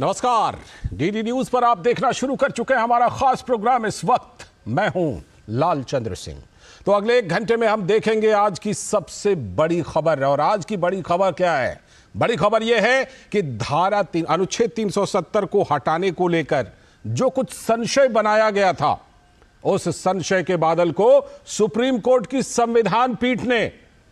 नमस्कार, DD news पर आप देखना शुरू कर चुके हैं हमारा खास प्रोग्राम। इस वक्त मैं हूं लाल चंद्र सिंह। तो अगले 1 घंटे में हम देखेंगे आज की सबसे बड़ी खबर। और आज की बड़ी खबर क्या है? बड़ी खबर यह है कि अनुच्छेद 370 को हटाने को लेकर जो कुछ संशय बनाया गया था, उस संशय के बादल को सुप्रीम कोर्ट की संविधान पीठ ने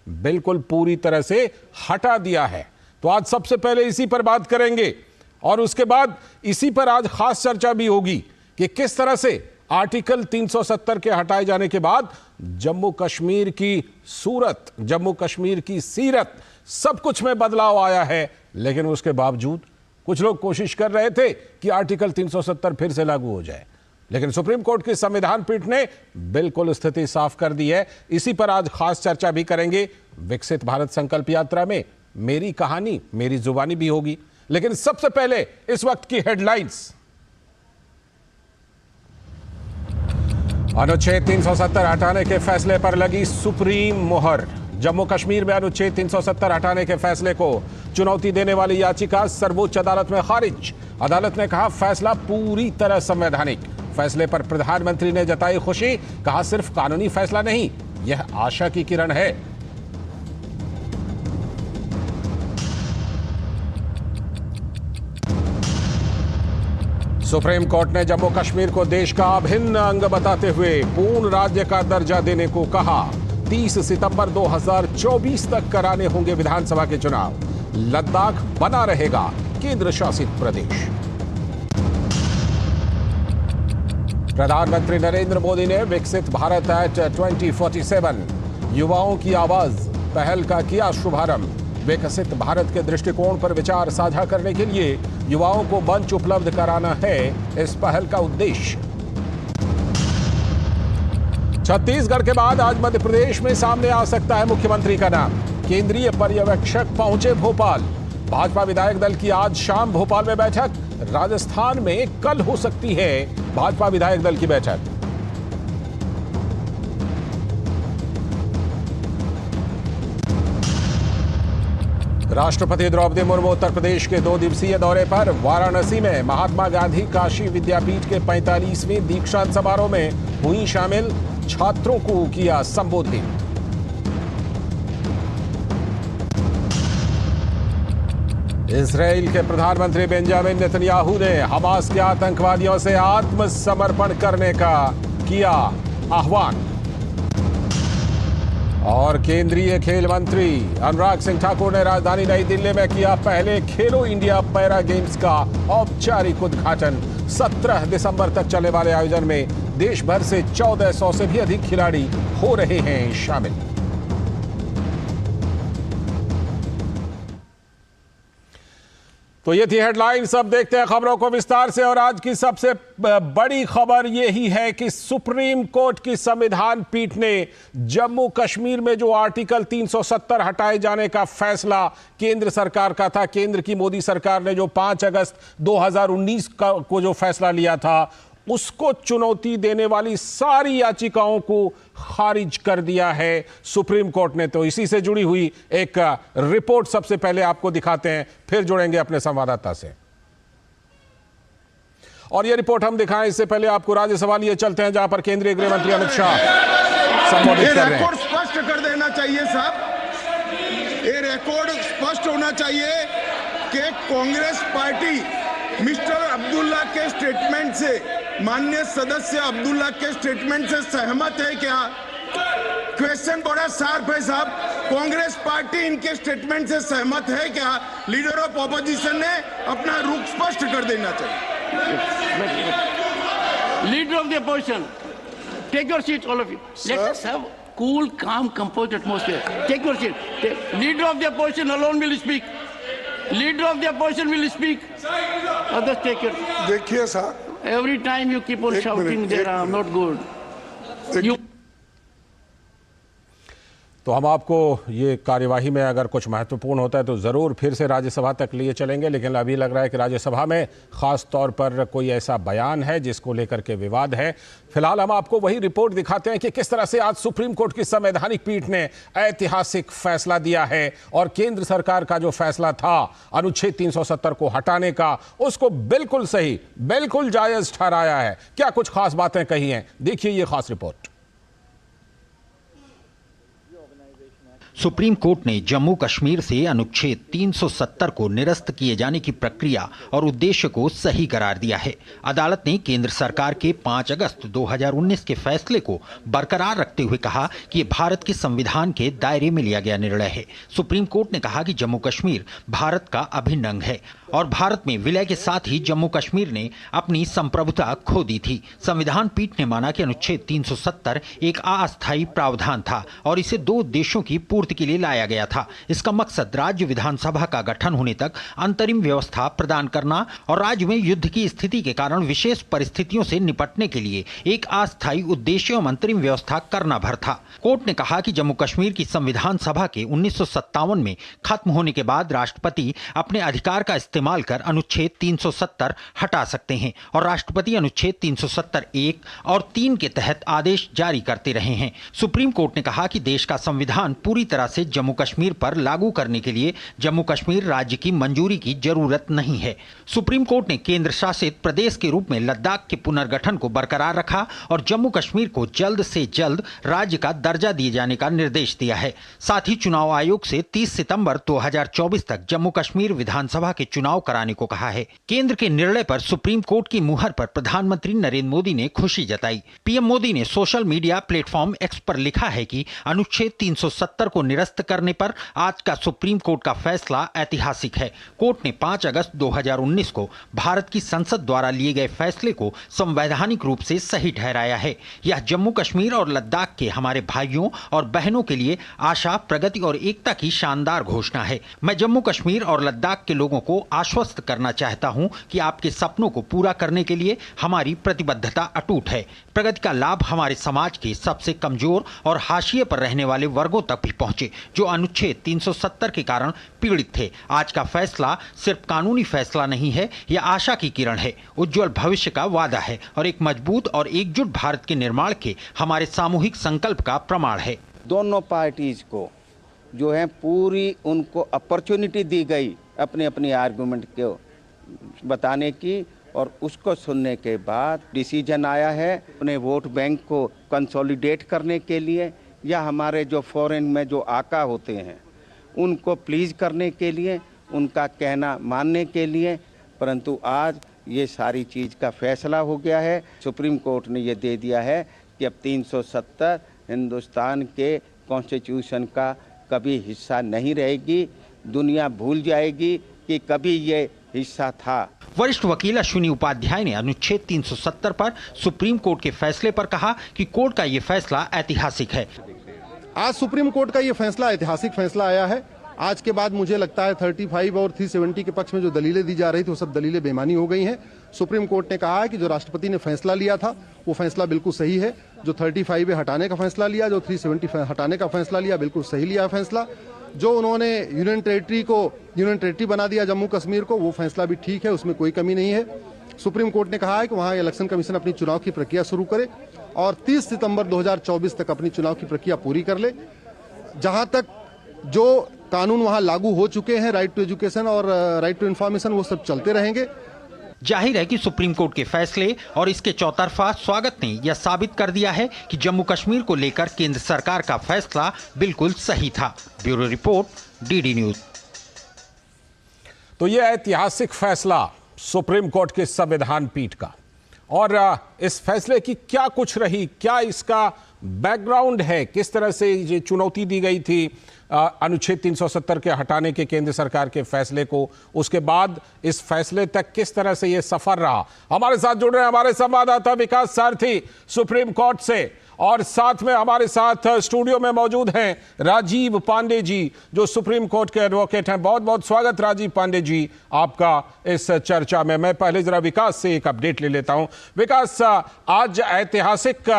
बिल्कुल पूरी तरह से हटा दिया है। तो आज सबसे पहले इसी पर बात करेंगे और उसके बाद इसी पर आज खास चर्चा भी होगी कि किस तरह से आर्टिकल 370 के हटाए जाने के बाद जम्मू कश्मीर की सूरत, जम्मू कश्मीर की सीरत, सब कुछ में बदलाव आया है। लेकिन उसके बावजूद कुछ लोग कोशिश कर रहे थे कि आर्टिकल 370 फिर से लागू हो जाए, लेकिन सुप्रीम कोर्ट की संविधान पीठ ने बिल्कुल स्थिति साफ कर दी है। इसी पर आज खास चर्चा भी करेंगे। विकसित भारत संकल्प यात्रा में मेरी कहानी मेरी जुबानी भी होगी। लेकिन सबसे पहले इस वक्त की हेडलाइंस। अनुच्छेद 370 हटाने के फैसले पर लगी सुप्रीम मोहर। जम्मू कश्मीर में अनुच्छेद 370 हटाने के फैसले को चुनौती देने वाली याचिका सर्वोच्च अदालत में खारिज। अदालत ने कहा फैसला पूरी तरह संवैधानिक। फैसले पर प्रधानमंत्री ने जताई खुशी, कहा सिर्फ कानूनी फैसला नहीं, यह आशा की किरण है। सुप्रीम कोर्ट ने जम्मू कश्मीर को देश का अभिन्न अंग बताते हुए पूर्ण राज्य का दर्जा देने को कहा। 30 सितंबर 2024 तक कराने होंगे विधानसभा के चुनाव। लद्दाख बना रहेगा केंद्र शासित प्रदेश। प्रधानमंत्री नरेंद्र मोदी ने विकसित भारत एट 2047 युवाओं की आवाज पहल का किया शुभारंभ। विकसित भारत के दृष्टिकोण पर विचार साझा करने के लिए युवाओं को मंच उपलब्ध कराना है इस पहल का उद्देश्य। छत्तीसगढ़ के बाद आज मध्य प्रदेश में सामने आ सकता है मुख्यमंत्री का नाम। केंद्रीय पर्यवेक्षक पहुंचे भोपाल। भाजपा विधायक दल की आज शाम भोपाल में बैठक। राजस्थान में कल हो सकती है भाजपा विधायक दल की बैठक। राष्ट्रपति द्रौपदी मुर्मू उत्तर प्रदेश के 2 दिवसीय दौरे पर। वाराणसी में महात्मा गांधी काशी विद्यापीठ के 45वें दीक्षांत समारोह में हुई शामिल। छात्रों को किया संबोधित। इजराइल के प्रधानमंत्री बेंजामिन नेतन्याहू ने हमास के आतंकवादियों से आत्मसमर्पण करने का किया आह्वान। और केंद्रीय खेल मंत्री अनुराग सिंह ठाकुर ने राजधानी नई दिल्ली में किया पहले खेलो इंडिया पैरा गेम्स का औपचारिक उद्घाटन। 17 दिसंबर तक चलने वाले आयोजन में देश भर से 1400 से भी अधिक खिलाड़ी हो रहे हैं शामिल। तो ये थी हेडलाइंस। अब देखते हैं खबरों को विस्तार से। और आज की सबसे बड़ी खबर यही है कि सुप्रीम कोर्ट की संविधान पीठ ने जम्मू कश्मीर में जो आर्टिकल 370 हटाए जाने का फैसला केंद्र सरकार का था, केंद्र की मोदी सरकार ने जो 5 अगस्त 2019 को जो फैसला लिया था, उसको चुनौती देने वाली सारी याचिकाओं को खारिज कर दिया है सुप्रीम कोर्ट ने। तो इसी से जुड़ी हुई एक रिपोर्ट सबसे पहले आपको दिखाते हैं, फिर जुड़ेंगे अपने संवाददाता से। और यह रिपोर्ट हम दिखाएं इससे पहले आपको राज्यसभा लिए चलते हैं, जहां पर केंद्रीय गृह मंत्री अमित शाह संबोधित कर रहे हैं। स्पष्ट कर देना चाहिए साहब, ये रिकॉर्ड स्पष्ट होना चाहिए कि कांग्रेस पार्टी मिस्टर अब्दुल्ला के स्टेटमेंट से, माननीय सदस्य अब्दुल्ला के स्टेटमेंट से सहमत है क्या? क्वेश्चन बड़ा शार्प है साहब। कांग्रेस पार्टी इनके स्टेटमेंट से सहमत है क्या? लीडर ऑफ ऑपोजिशन ने अपना रुख स्पष्ट कर देना चाहिए। Leader of the opposition, take your seat all of you. Let us have cool, calm, composed atmosphere. Take your seat. Leader of the opposition alone will speak. Leader of the opposition will speak. Others take your. देखिए साहब, every time you keep on shouting there, I'm not good. You. तो हम आपको ये कार्यवाही में अगर कुछ महत्वपूर्ण होता है तो ज़रूर फिर से राज्यसभा तक लिए चलेंगे, लेकिन अभी लग रहा है कि राज्यसभा में ख़ास तौर पर कोई ऐसा बयान है जिसको लेकर के विवाद है। फिलहाल हम आपको वही रिपोर्ट दिखाते हैं कि किस तरह से आज सुप्रीम कोर्ट की संवैधानिक पीठ ने ऐतिहासिक फैसला दिया है और केंद्र सरकार का जो फैसला था अनुच्छेद 370 को हटाने का, उसको बिल्कुल सही, बिल्कुल जायज़ ठहराया है। क्या कुछ खास बातें कही हैं, देखिए ये खास रिपोर्ट। सुप्रीम कोर्ट ने जम्मू कश्मीर से अनुच्छेद 370 को निरस्त किए जाने की प्रक्रिया और उद्देश्य को सही करार दिया है। अदालत ने केंद्र सरकार के 5 अगस्त 2019 के फैसले को बरकरार रखते हुए कहा कि ये भारत के संविधान के दायरे में लिया गया निर्णय है। सुप्रीम कोर्ट ने कहा कि जम्मू कश्मीर भारत का अभिन्न अंग है और भारत में विलय के साथ ही जम्मू कश्मीर ने अपनी संप्रभुता खो दी थी। संविधान पीठ ने माना कि अनुच्छेद 370 एक अस्थायी प्रावधान था और इसे 2 उद्देश्यों की पूर्ति के लिए लाया गया था। इसका मकसद राज्य विधानसभा का गठन होने तक अंतरिम व्यवस्था प्रदान करना और राज्य में युद्ध की स्थिति के कारण विशेष परिस्थितियों से निपटने के लिए एक अस्थायी उद्देश्य एवं अंतरिम व्यवस्था करना भर था। कोर्ट ने कहा कि जम्मू कश्मीर की संविधान सभा के 1957 में खत्म होने के बाद राष्ट्रपति अपने अधिकार का इस्तेमाल कर अनुच्छेद 370 हटा सकते हैं और राष्ट्रपति अनुच्छेद 370 1 और 3 के तहत आदेश जारी करते रहे हैं। सुप्रीम कोर्ट ने कहा कि देश का संविधान पूरी तरह से जम्मू कश्मीर पर लागू करने के लिए जम्मू कश्मीर राज्य की मंजूरी की जरूरत नहीं है। सुप्रीम कोर्ट ने केंद्र शासित प्रदेश के रूप में लद्दाख के पुनर्गठन को बरकरार रखा और जम्मू कश्मीर को जल्द से जल्द राज्य का दर्जा दिए जाने का निर्देश दिया है। साथ ही चुनाव आयोग से 30 सितंबर 2024 तक जम्मू कश्मीर विधानसभा के चुनाव कराने को कहा है। केंद्र के निर्णय पर सुप्रीम कोर्ट की मुहर पर प्रधानमंत्री नरेंद्र मोदी ने खुशी जताई। पीएम मोदी ने सोशल मीडिया प्लेटफॉर्म एक्स पर लिखा है कि अनुच्छेद 370 को निरस्त करने पर आज का सुप्रीम कोर्ट का फैसला ऐतिहासिक है। कोर्ट ने 5 अगस्त 2019 को भारत की संसद द्वारा लिए गए फैसले को संवैधानिक रूप से सही ठहराया है। यह जम्मू कश्मीर और लद्दाख के हमारे भाइयों और बहनों के लिए आशा, प्रगति और एकता की शानदार घोषणा है। मैं जम्मू कश्मीर और लद्दाख के लोगों को आश्वस्त करना चाहता हूं कि आपके सपनों को पूरा करने के लिए हमारी प्रतिबद्धता अटूट है। प्रगति का लाभ हमारे समाज के सबसे कमजोर और हाशिए पर रहने वाले वर्गों तक भी पहुंचे जो अनुच्छेद 370 के कारण पीड़ित थे। आज का फैसला सिर्फ कानूनी फैसला नहीं है, यह आशा की किरण है, उज्जवल भविष्य का वादा है और एक मजबूत और एकजुट भारत के निर्माण के हमारे सामूहिक संकल्प का प्रमाण है। दोनों पार्टीज को जो है पूरी उनको अपॉर्चुनिटी दी गई अपने अपने आर्गुमेंट को बताने की और उसको सुनने के बाद डिसीजन आया है अपने वोट बैंक को कंसोलिडेट करने के लिए या हमारे जो फॉरेन में जो आका होते हैं उनको प्लीज़ करने के लिए, उनका कहना मानने के लिए। परंतु आज ये सारी चीज़ का फैसला हो गया है। सुप्रीम कोर्ट ने ये दे दिया है कि अब 370 हिंदुस्तान के कॉन्स्टिट्यूशन का कभी हिस्सा नहीं रहेगी। दुनिया भूल जाएगी कि कभी ये हिस्सा था। वरिष्ठ वकील अश्विनी उपाध्याय ने अनुच्छेद 370 पर सुप्रीम कोर्ट के फैसले पर कहा कि कोर्ट का ये फैसला ऐतिहासिक है। आज सुप्रीम कोर्ट का ये फैसला ऐतिहासिक फैसला आया है। आज के बाद मुझे लगता है 35 और 370 के पक्ष में जो दलीलें दी जा रही थी वो सब दलीलें बेमानी हो गई हैं। सुप्रीम कोर्ट ने कहा है कि जो राष्ट्रपति ने फैसला लिया था वो फैसला बिल्कुल सही है। जो 35 हटाने का फैसला लिया, जो 370 हटाने का फैसला लिया, बिल्कुल सही लिया फैसला। जो उन्होंने यूनियन टेरिटरी बना दिया जम्मू कश्मीर को, वो फैसला भी ठीक है, उसमें कोई कमी नहीं है। सुप्रीम कोर्ट ने कहा है कि वहाँ इलेक्शन कमीशन अपनी चुनाव की प्रक्रिया शुरू करे और 30 सितंबर 2024 तक अपनी चुनाव की प्रक्रिया पूरी कर ले। जहां तक जो कानून वहां लागू हो चुके हैं, राइट टू एजुकेशन और राइट टू इंफॉर्मेशन, वो सब चलते रहेंगे। जाहिर है कि सुप्रीम कोर्ट के फैसले और इसके चौतरफा स्वागत ने यह साबित कर दिया है कि जम्मू कश्मीर को लेकर केंद्र सरकार का फैसला बिल्कुल सही था। Bureau report, DD news. तो यह ऐतिहासिक फैसला सुप्रीम कोर्ट के संविधान पीठ का, और इस फैसले की क्या कुछ रही, क्या इसका बैकग्राउंड है, किस तरह से ये चुनौती दी गई थी अनुच्छेद 370 के हटाने के केंद्र सरकार के फैसले को, उसके बाद इस फैसले तक किस तरह से ये सफर रहा। हमारे साथ जुड़ रहे हैं हमारे संवाददाता विकास सारथी सुप्रीम कोर्ट से, और साथ में हमारे साथ स्टूडियो में मौजूद हैं राजीव पांडे जी जो सुप्रीम कोर्ट के एडवोकेट हैं। बहुत बहुत स्वागत राजीव पांडे जी आपका इस चर्चा में। मैं पहले जरा विकास से एक अपडेट ले लेता हूं। विकास, आज ऐतिहासिक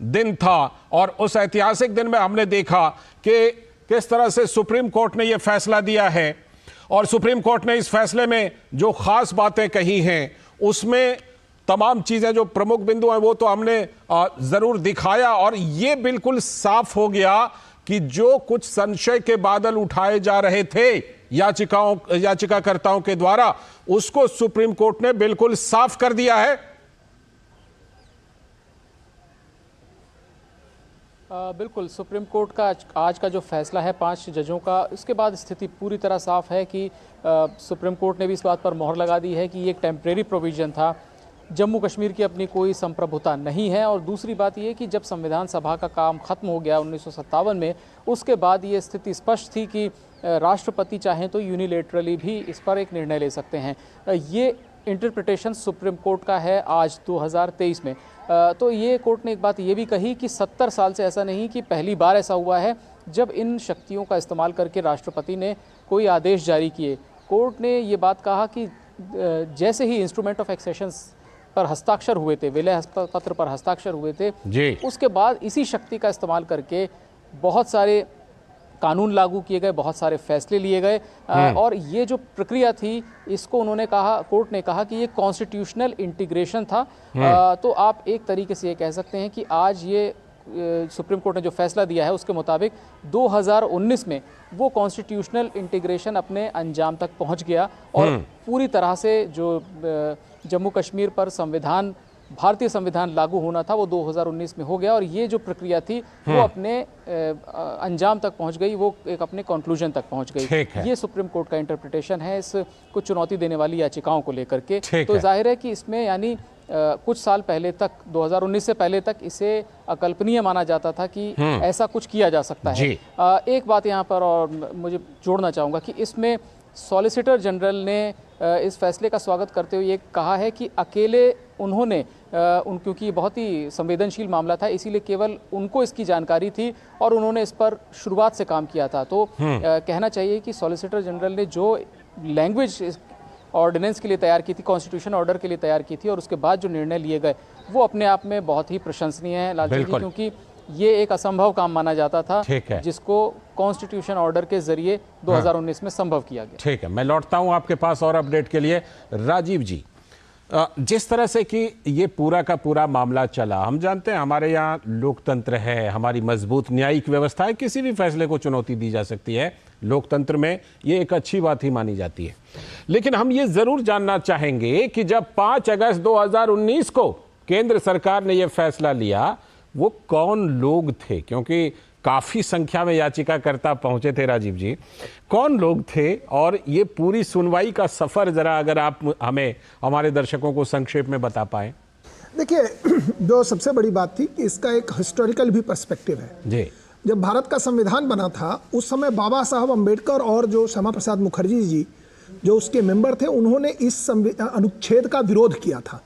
दिन था और उस ऐतिहासिक दिन में हमने देखा कि किस तरह से सुप्रीम कोर्ट ने यह फैसला दिया है और सुप्रीम कोर्ट ने इस फैसले में जो खास बातें कही हैं उसमें तमाम चीजें जो प्रमुख बिंदु हैं वो तो हमने जरूर दिखाया और ये बिल्कुल साफ हो गया कि जो कुछ संशय के बादल उठाए जा रहे थे याचिकाकर्ताओं के द्वारा उसको सुप्रीम कोर्ट ने बिल्कुल साफ कर दिया है। बिल्कुल, सुप्रीम कोर्ट का आज का जो फैसला है 5 जजों का, उसके बाद स्थिति पूरी तरह साफ है कि सुप्रीम कोर्ट ने भी इस बात पर मोहर लगा दी है कि ये एक टेम्परेरी प्रोविजन था, जम्मू कश्मीर की अपनी कोई संप्रभुता नहीं है। और दूसरी बात ये कि जब संविधान सभा का काम खत्म हो गया 1957 में, उसके बाद ये स्थिति स्पष्ट थी कि राष्ट्रपति चाहें तो यूनिलेटरली भी इस पर एक निर्णय ले सकते हैं। ये इंटरप्रिटेशन सुप्रीम कोर्ट का है आज 2023 में। तो ये कोर्ट ने एक बात ये भी कही कि 70 साल से ऐसा नहीं कि पहली बार ऐसा हुआ है जब इन शक्तियों का इस्तेमाल करके राष्ट्रपति ने कोई आदेश जारी किए। कोर्ट ने ये बात कहा कि जैसे ही इंस्ट्रूमेंट ऑफ एक्सेशंस पर हस्ताक्षर हुए थे, विलय पत्र पर हस्ताक्षर हुए थे जी, उसके बाद इसी शक्ति का इस्तेमाल करके बहुत सारे कानून लागू किए गए, बहुत सारे फैसले लिए गए और ये जो प्रक्रिया थी इसको उन्होंने कहा, कोर्ट ने कहा कि ये कॉन्स्टिट्यूशनल इंटीग्रेशन था। तो आप एक तरीके से ये कह सकते हैं कि आज ये सुप्रीम कोर्ट ने जो फैसला दिया है उसके मुताबिक 2019 में वो कॉन्स्टिट्यूशनल इंटीग्रेशन अपने अंजाम तक पहुंच गया और पूरी तरह से जो जम्मू कश्मीर पर भारतीय संविधान लागू होना था वो 2019 में हो गया और ये जो प्रक्रिया थी वो अपने अंजाम तक पहुंच गई, वो एक अपने कंक्लूजन तक पहुंच गई। ये सुप्रीम कोर्ट का इंटरप्रिटेशन है इस कुछ चुनौती देने वाली याचिकाओं को लेकर के। तो जाहिर है कि इसमें यानी कुछ साल पहले तक, 2019 से पहले तक इसे अकल्पनीय माना जाता था कि ऐसा कुछ किया जा सकता है। एक बात यहाँ पर और मुझे जोड़ना चाहूँगा कि इसमें सॉलिसिटर जनरल ने इस फैसले का स्वागत करते हुए ये कहा है कि अकेले उन्होंने क्योंकि बहुत ही संवेदनशील मामला था इसीलिए केवल उनको इसकी जानकारी थी और उन्होंने इस पर शुरुआत से काम किया था। तो कहना चाहिए कि सॉलिसिटर जनरल ने जो लैंग्वेज ऑर्डिनेंस के लिए तैयार की थी, कॉन्स्टिट्यूशन ऑर्डर के लिए तैयार की थी और उसके बाद जो निर्णय लिए गए वो अपने आप में बहुत ही प्रशंसनीय है लालजी जी, क्योंकि ये एक असंभव काम माना जाता था जिसको कॉन्स्टिट्यूशन ऑर्डर के जरिए 2019 में संभव किया गया। ठीक है, मैं लौटता हूं आपके पास और अपडेट के लिए। राजीव जी, जिस तरह से कि ये पूरा का पूरा मामला चला, हम जानते हैं हमारे यहाँ लोकतंत्र है, हमारी मजबूत न्यायिक व्यवस्था है, किसी भी फैसले को चुनौती दी जा सकती है, लोकतंत्र में ये एक अच्छी बात ही मानी जाती है। लेकिन हम ये जरूर जानना चाहेंगे कि जब 5 अगस्त 2019 को केंद्र सरकार ने यह फैसला लिया वो कौन लोग थे, क्योंकि काफी संख्या में याचिकाकर्ता पहुंचे थे। राजीव जी, कौन लोग थे और ये पूरी सुनवाई का सफर जरा अगर आप हमें, हमारे दर्शकों को संक्षेप में बता पाएं। देखिए, जो सबसे बड़ी बात थी कि इसका एक हिस्टोरिकल भी पर्सपेक्टिव है जी। जब भारत का संविधान बना था उस समय बाबा साहब अम्बेडकर और जो श्यामा प्रसाद मुखर्जी जी जो उसके मेंबर थे उन्होंने इस अनुच्छेद का विरोध किया था।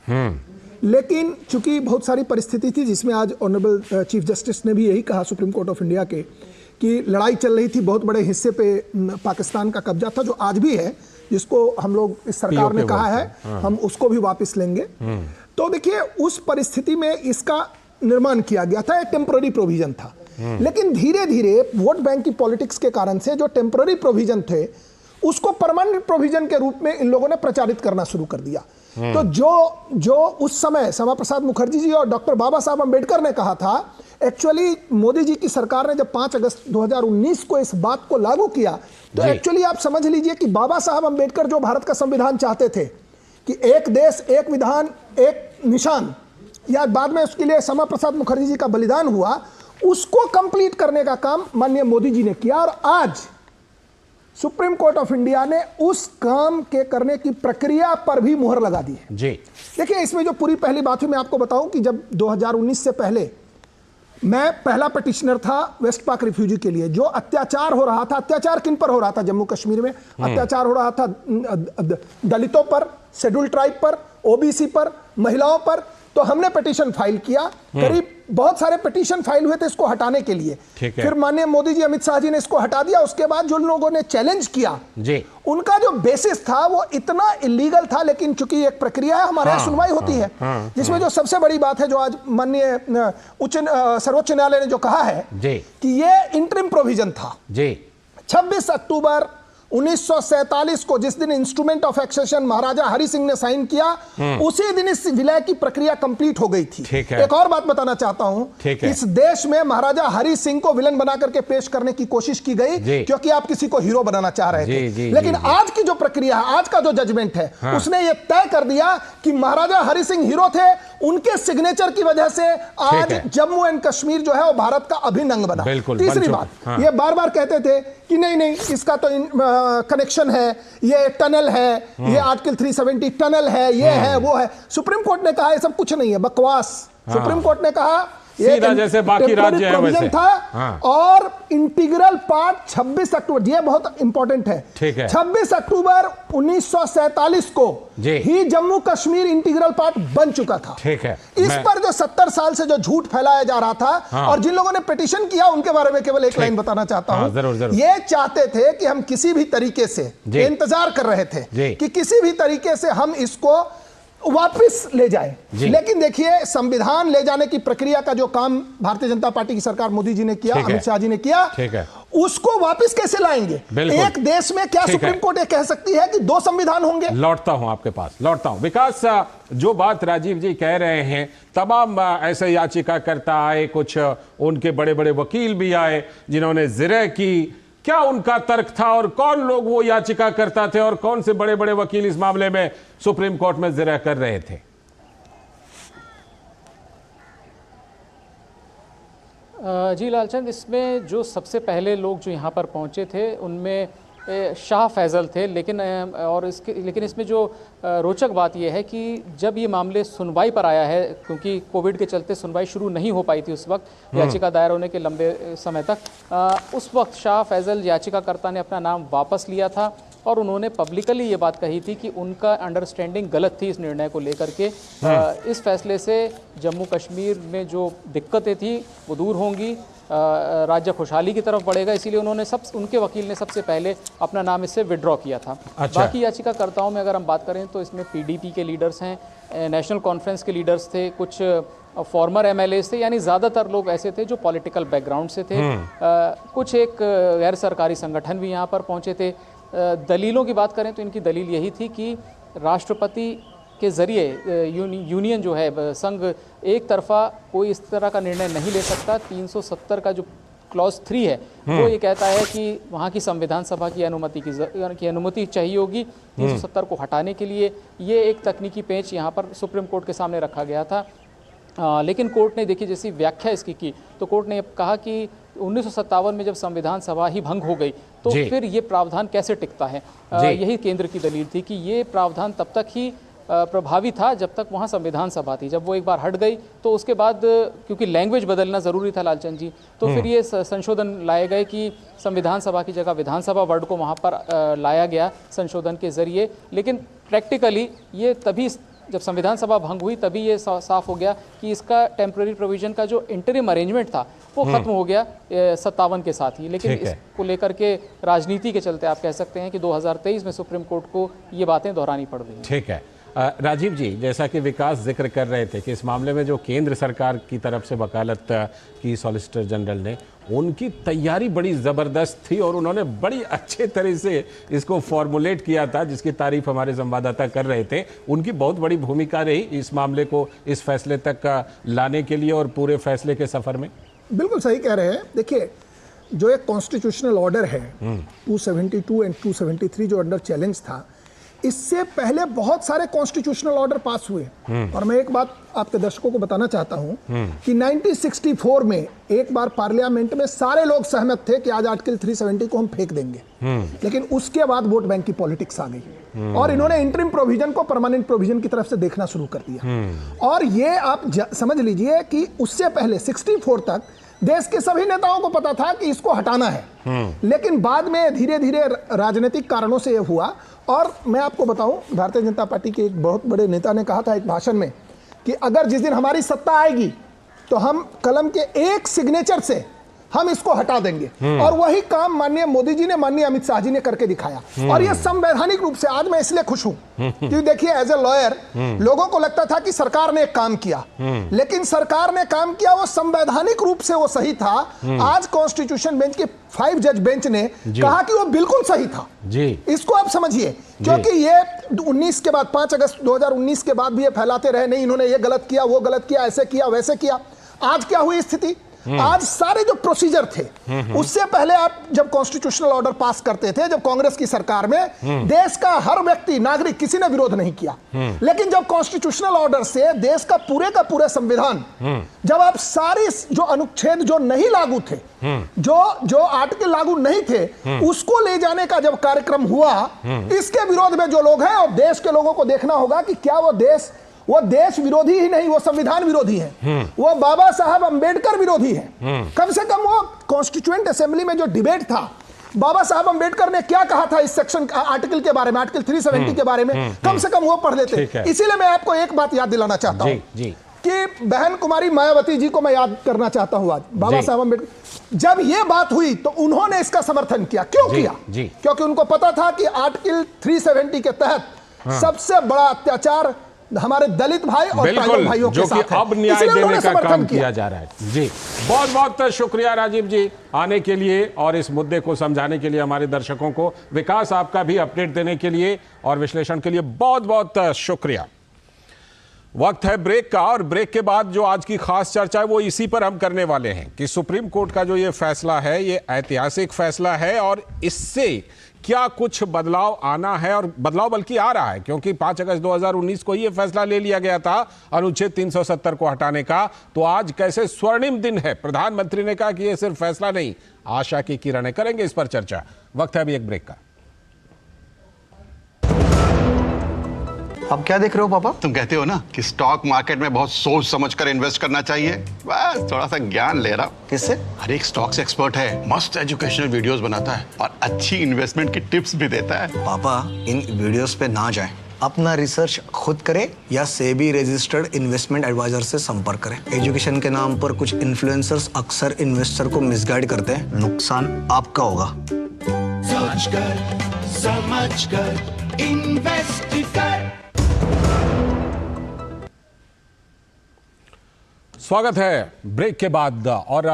लेकिन चूंकि बहुत सारी परिस्थिति थी जिसमें आज ऑनरेबल चीफ जस्टिस ने भी यही कहा सुप्रीम कोर्ट ऑफ इंडिया के कि लड़ाई चल रही थी, बहुत बड़े हिस्से पे पाकिस्तान का कब्जा था जो आज भी है, जिसको हम लोग इस सरकार ने कहा है हम उसको भी वापस लेंगे। तो देखिए उस परिस्थिति में इसका निर्माण किया गया था, एक टेम्पररी प्रोविजन था। लेकिन धीरे धीरे वोट बैंक की पॉलिटिक्स के कारण से जो टेम्पररी प्रोविजन थे उसको परमानेंट प्रोविजन के रूप में इन लोगों ने प्रचारित करना शुरू कर दिया। तो जो उस समय श्यामा प्रसाद मुखर्जी जी और डॉक्टर बाबा साहब अम्बेडकर ने कहा था, एक्चुअली मोदी जी की सरकार ने जब 5 अगस्त 2019 को इस बात को लागू किया तो एक्चुअली आप समझ लीजिए कि बाबा साहब अम्बेडकर जो भारत का संविधान चाहते थे कि एक देश एक विधान एक निशान, या बाद में उसके लिए श्यामा प्रसाद मुखर्जी जी का बलिदान हुआ, उसको कंप्लीट करने का काम माननीय मोदी जी ने किया। और आज सुप्रीम कोर्ट ऑफ इंडिया ने उस काम के करने की प्रक्रिया पर भी मुहर लगा दी है जी। देखिए इसमें जो पूरी पहली बात है मैं आपको बताऊं कि जब 2019 से पहले मैं पहला पिटिशनर था वेस्ट पाक रिफ्यूजी के लिए, जो अत्याचार हो रहा था, अत्याचार किन पर हो रहा था जम्मू कश्मीर में? अत्याचार हो रहा था दलितों पर, शेड्यूल ट्राइब पर, ओबीसी पर, महिलाओं पर, तो हमने पिटीशन फाइल किया, करीब बहुत सारे पिटीशन फाइल हुए थे इसको हटाने के लिए। फिर माननीय मोदी जी, अमित शाह जी ने इसको हटा दिया। उसके बाद जो लोगों ने चैलेंज किया जी, उनका जो बेसिस था वो इतना इलीगल था, लेकिन चूंकि एक प्रक्रिया है, हमारे यहाँ सुनवाई होती है, जिसमें जो सबसे बड़ी बात है जो आज माननीय सर्वोच्च न्यायालय ने जो कहा है कि ये इंटरिम प्रोविजन था जी। 26 अक्टूबर 1947 को जिस दिन इंस्ट्रूमेंट ऑफ एक्सेशन महाराजा हरि सिंह ने साइन किया, उसी दिन इस विलय की प्रक्रिया कंप्लीट हो गई थी। एक और बात बताना चाहता हूं, इस देश में महाराजा हरि सिंह को विलन बना करके पेश करने की कोशिश की गई क्योंकि आप किसी को हीरो बनाना चाह रहे थे। लेकिन आज की जो प्रक्रिया है, आज का जो जजमेंट है, उसने यह तय कर दिया कि महाराजा हरि सिंह हीरो थे। उनके सिग्नेचर की वजह से आज जम्मू एंड कश्मीर जो है वो भारत का अभिन्न अंग बना। तीसरी बात, ये बार बार कहते थे कि नहीं इसका तो कनेक्शन है, ये टनल है, ये आर्टिकल 370 टनल है, ये है वो है। सुप्रीम कोर्ट ने कहा ये सब कुछ नहीं है, बकवास। सुप्रीम कोर्ट ने कहा सीधा जैसे बाकी राज्य है वैसे था। और इंटीग्रल पार्ट 26 अक्टूबर, ये बहुत इंपॉर्टेंट है, 26 अक्टूबर 1947 को ही जम्मू कश्मीर इंटीग्रल पार्ट बन चुका था। इस पर जो 70 साल से जो झूठ फैलाया जा रहा था, और जिन लोगों ने पिटीशन किया उनके बारे में केवल एक लाइन बताना चाहता हूं। ये चाहते थे कि हम किसी भी तरीके से, इंतजार कर रहे थे कि किसी भी तरीके से हम इसको वापस ले जाए। लेकिन देखिए, संविधान ले जाने की प्रक्रिया का जो काम भारतीय जनता पार्टी की सरकार मोदी जी ने किया, अमित शाह जी ने किया, उसको वापस कैसे लाएंगे? एक देश में क्या सुप्रीम कोर्ट ये कह सकती है कि 2 संविधान होंगे? लौटता हूं आपके पास, लौटता हूं। विकास, जो बात राजीव जी कह रहे हैं, तमाम ऐसे याचिकाकर्ता आए, कुछ उनके बड़े बड़े वकील भी आए जिन्होंने जिरह की। क्या उनका तर्क था और कौन लोग वो याचिका करता थे और कौन से बड़े बड़े वकील इस मामले में सुप्रीम कोर्ट में जिरह कर रहे थे? जी लालचंद, इसमें जो सबसे पहले लोग जो यहाँ पर पहुँचे थे उनमें शाह फैज़ल थे। लेकिन इसमें जो रोचक बात यह है कि जब ये मामले सुनवाई पर आया है, क्योंकि कोविड के चलते सुनवाई शुरू नहीं हो पाई थी उस वक्त, याचिका दायर होने के लंबे समय तक, उस वक्त शाह फैज़ल याचिकाकर्ता ने अपना नाम वापस लिया था और उन्होंने पब्लिकली ये बात कही थी कि उनका अंडरस्टैंडिंग गलत थी इस निर्णय को लेकर के। इस फैसले से जम्मू कश्मीर में जो दिक्कतें थी वो दूर होंगी, राज्य खुशहाली की तरफ बढ़ेगा, इसीलिए उन्होंने उनके वकील ने सबसे पहले अपना नाम इससे विड्रॉ किया था। बाकी याचिकाकर्ताओं में अगर हम बात करें तो इसमें PDP के लीडर्स हैं, नेशनल कॉन्फ्रेंस के लीडर्स थे, कुछ फॉर्मर MLAs थे, यानी ज़्यादातर लोग ऐसे थे जो पॉलिटिकल बैकग्राउंड से थे। कुछ एक गैर सरकारी संगठन भी यहाँ पर पहुँचे थे। दलीलों की बात करें तो इनकी दलील यही थी कि राष्ट्रपति के ज़रिए यूनियन जो है, संघ, एक तरफा कोई इस तरह का निर्णय नहीं ले सकता। 370 का जो क्लॉज 3 है वो ये कहता है कि वहाँ की संविधान सभा की अनुमति चाहिए होगी 370 को हटाने के लिए। ये एक तकनीकी पेंच यहाँ पर सुप्रीम कोर्ट के सामने रखा गया था। लेकिन कोर्ट ने देखिए जैसी व्याख्या इसकी की, तो कोर्ट ने कहा कि 1957 में जब संविधान सभा ही भंग हो गई तो फिर ये प्रावधान कैसे टिकता है। यही केंद्र की दलील थी कि ये प्रावधान तब तक ही प्रभावी था जब तक वहाँ संविधान सभा थी। जब वो एक बार हट गई तो उसके बाद, क्योंकि लैंग्वेज बदलना ज़रूरी था लालचंद जी, तो फिर ये संशोधन लाए गए कि संविधान सभा की जगह विधानसभा वर्ड को वहाँ पर लाया गया संशोधन के ज़रिए। लेकिन प्रैक्टिकली ये तभी, जब संविधान सभा भंग हुई तभी ये साफ हो गया कि इसका टेम्पररी प्रोविजन का जो इंटरिम अरेंजमेंट था वो खत्म हो गया 57 के साथ ही। लेकिन इसको लेकर के राजनीति के चलते आप कह सकते हैं कि 2023 में सुप्रीम कोर्ट को ये बातें दोहरानी पड़ गई। ठीक है राजीव जी, जैसा कि विकास जिक्र कर रहे थे कि इस मामले में जो केंद्र सरकार की तरफ से वकालत की सॉलिसिटर जनरल ने, उनकी तैयारी बड़ी ज़बरदस्त थी और उन्होंने बड़ी अच्छे तरह से इसको फॉर्मुलेट किया था, जिसकी तारीफ हमारे संवाददाता कर रहे थे। उनकी बहुत बड़ी भूमिका रही इस मामले को इस फैसले तक लाने के लिए और पूरे फैसले के सफ़र में। बिल्कुल सही कह रहे हैं। देखिए, जो एक कॉन्स्टिट्यूशनल ऑर्डर है 272 एंड 273 जो अंडर चैलेंज था, इससे पहले बहुत सारे कॉन्स्टिट्यूशनल ऑर्डर पास हुए। और मैं एक बात आपके दर्शकों को बताना चाहता हूं कि 1964 में एक बार पार्लियामेंट में सारे लोग सहमत थे कि आज आर्टिकल 370 को हम फेंक देंगे, लेकिन उसके बाद वोट बैंक की पॉलिटिक्स आ गई और इन्होंने इंटरिम प्रोविजन को परमानेंट प्रोविजन की तरफ से देखना शुरू कर दिया। और ये आप समझ लीजिए कि उससे पहले 64 तक देश के सभी नेताओं को पता था कि इसको हटाना है, लेकिन बाद में धीरे धीरे राजनीतिक कारणों से यह हुआ। और मैं आपको बताऊं, भारतीय जनता पार्टी के एक बहुत बड़े नेता ने कहा था एक भाषण में कि अगर जिस दिन हमारी सत्ता आएगी तो हम कलम के एक सिग्नेचर से हम इसको हटा देंगे। और वही काम माननीय मोदी जी ने, माननीय अमित शाह जी ने करके दिखाया। और ये संवैधानिक रूप से आज मैं इसलिए खुश हूं क्योंकि देखिए, एज ए लॉयर लोगों को लगता था कि सरकार ने एक काम किया, लेकिन सरकार ने काम किया वो संवैधानिक रूप से वो सही था। आज कॉन्स्टिट्यूशन बेंच के 5 जज बेंच ने कहा कि वो बिल्कुल सही था जी। इसको आप समझिए, क्योंकि ये 19 के बाद 5 अगस्त 2019 के बाद भी ये फैलाते रहे, नहीं इन्होंने ये गलत किया, वो गलत किया, ऐसे किया, वैसे किया। आज क्या हुई स्थिति? आज सारे जो प्रोसीजर थे, उससे पहले आप जब कॉन्स्टिट्यूशनल ऑर्डर पास करते थे, जब कांग्रेस की सरकार में देश का हर व्यक्ति, नागरिक, किसी ने विरोध नहीं किया। लेकिन जब कॉन्स्टिट्यूशनल ऑर्डर से देश का पूरे संविधान, जब आप सारी जो अनुच्छेद जो नहीं लागू थे, जो आर्टिकल लागू नहीं थे, उसको ले जाने का जब कार्यक्रम हुआ, इसके विरोध में जो लोग हैं, और देश के लोगों को देखना होगा कि क्या वो देश विरोधी ही नहीं, वो संविधान विरोधी है, वो बाबा साहब अंबेडकर विरोधी है। कम से कम वो कॉन्स्टिट्यूएंट असेंबली में जो डिबेट था, बाबा साहब अंबेडकर ने क्या कहा था इस सेक्शन आर्टिकल के बारे में, आर्टिकल 370 के बारे में, कम से कम वो पढ़ लेते। इसीलिए मैं आपको एक बात याद दिलाना चाहता हूं कि बहन कुमारी मायावती जी को मैं याद करना चाहता हूं आज। बाबा साहब अंबेडकर, जब ये बात हुई तो उन्होंने इसका समर्थन किया। क्यों किया? क्योंकि उनको पता था कि आर्टिकल 370 के तहत सबसे बड़ा अत्याचार हमारे दलित भाई और ट्राइबल भाइयों के साथ है, अब न्याय देने का काम किया जा रहा है जी। बहुत बहुत शुक्रिया राजीव जी आने के लिए और इस मुद्दे को समझाने के लिए हमारे दर्शकों को। विकास, आपका भी अपडेट देने के लिए और विश्लेषण के लिए बहुत बहुत शुक्रिया। वक्त है ब्रेक का, और ब्रेक के बाद जो आज की खास चर्चा है वो इसी पर हम करने वाले हैं कि सुप्रीम कोर्ट का जो ये फैसला है, ये ऐतिहासिक फैसला है और इससे क्या कुछ बदलाव आना है, और बदलाव बल्कि आ रहा है, क्योंकि 5 अगस्त 2019 को यह फैसला ले लिया गया था अनुच्छेद 370 को हटाने का। तो आज कैसे स्वर्णिम दिन है। प्रधानमंत्री ने कहा कि यह सिर्फ फैसला नहीं, आशा की किरणें। करेंगे इस पर चर्चा। वक्त है अभी एक ब्रेक का। अब क्या देख रहे हो पापा? तुम कहते हो ना कि स्टॉक मार्केट में बहुत सोच समझ कर इन्वेस्ट करना चाहिए, बस थोड़ा सा ज्ञान ले रहा हूं। किससे? हर एक स्टॉक्स एक्सपर्ट है, मस्त एजुकेशनल वीडियोस बनाता है और अच्छी इन्वेस्टमेंट की टिप्स भी देता है। पापा इन वीडियोस पे ना जाएं, अपना रिसर्च खुद करें या सेबी रजिस्टर्ड इन्वेस्टमेंट एडवाइजर से संपर्क करें। एजुकेशन के नाम पर कुछ इन्फ्लुएंसर्स अक्सर इन्वेस्टर को मिसगाइड करते हैं, नुकसान आपका होगा। सोच कर समझ कर इन्वेस्ट कर। स्वागत है ब्रेक के बाद, और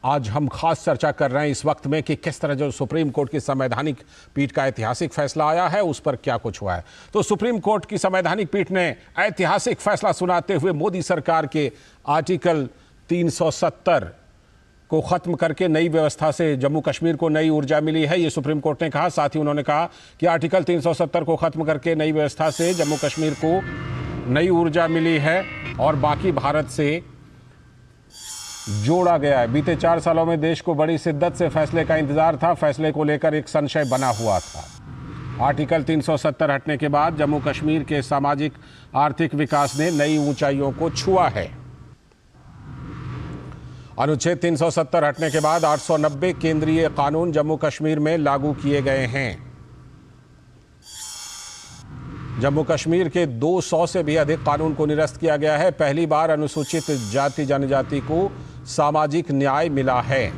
आज हम खास चर्चा कर रहे हैं इस वक्त में कि किस तरह जो सुप्रीम कोर्ट की संवैधानिक पीठ का ऐतिहासिक फैसला आया है उस पर क्या कुछ हुआ है। तो सुप्रीम कोर्ट की संवैधानिक पीठ ने ऐतिहासिक फैसला सुनाते हुए मोदी सरकार के आर्टिकल 370 को खत्म करके नई व्यवस्था से जम्मू कश्मीर को नई ऊर्जा मिली है, ये सुप्रीम कोर्ट ने कहा। साथ ही उन्होंने कहा कि आर्टिकल 370 को खत्म करके नई व्यवस्था से जम्मू कश्मीर को नई ऊर्जा मिली है और बाकी भारत से जोड़ा गया है। बीते 4 सालों में देश को बड़ी शिद्दत से फैसले का इंतजार था, फैसले को लेकर एक संशय बना हुआ था। आर्टिकल 370 हटने के बाद जम्मू कश्मीर के सामाजिक आर्थिक विकास ने नई ऊंचाइयों को छुआ है। अनुच्छेद 370 हटने के बाद 890 केंद्रीय कानून जम्मू कश्मीर में लागू किए गए हैं। जम्मू कश्मीर के 200 से भी अधिक कानून को निरस्त किया गया है। पहली बार अनुसूचित जाति जनजाति को सामाजिक न्याय मिला है।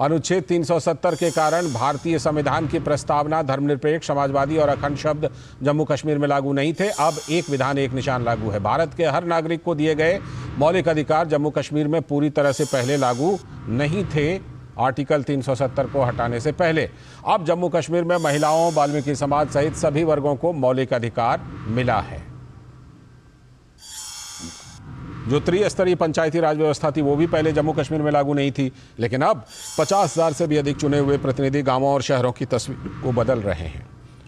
अनुच्छेद 370 के कारण भारतीय संविधान की प्रस्तावना, धर्मनिरपेक्ष, समाजवादी और अखंड शब्द जम्मू कश्मीर में लागू नहीं थे। अब एक विधान एक निशान लागू है। भारत के हर नागरिक को दिए गए मौलिक अधिकार जम्मू कश्मीर में पूरी तरह से पहले लागू नहीं थे। आर्टिकल 370 को हटाने से पहले अब जम्मू कश्मीर में महिलाओं, वाल्मीकि समाज सहित सभी वर्गों को मौलिक अधिकार मिला है। जो त्रिस्तरीय पंचायती राज व्यवस्था थी वो भी पहले जम्मू कश्मीर में लागू नहीं थी, लेकिन अब 50,000 से भी अधिक चुने हुए प्रतिनिधि गांवों और शहरों की तस्वीर को बदल रहे हैं।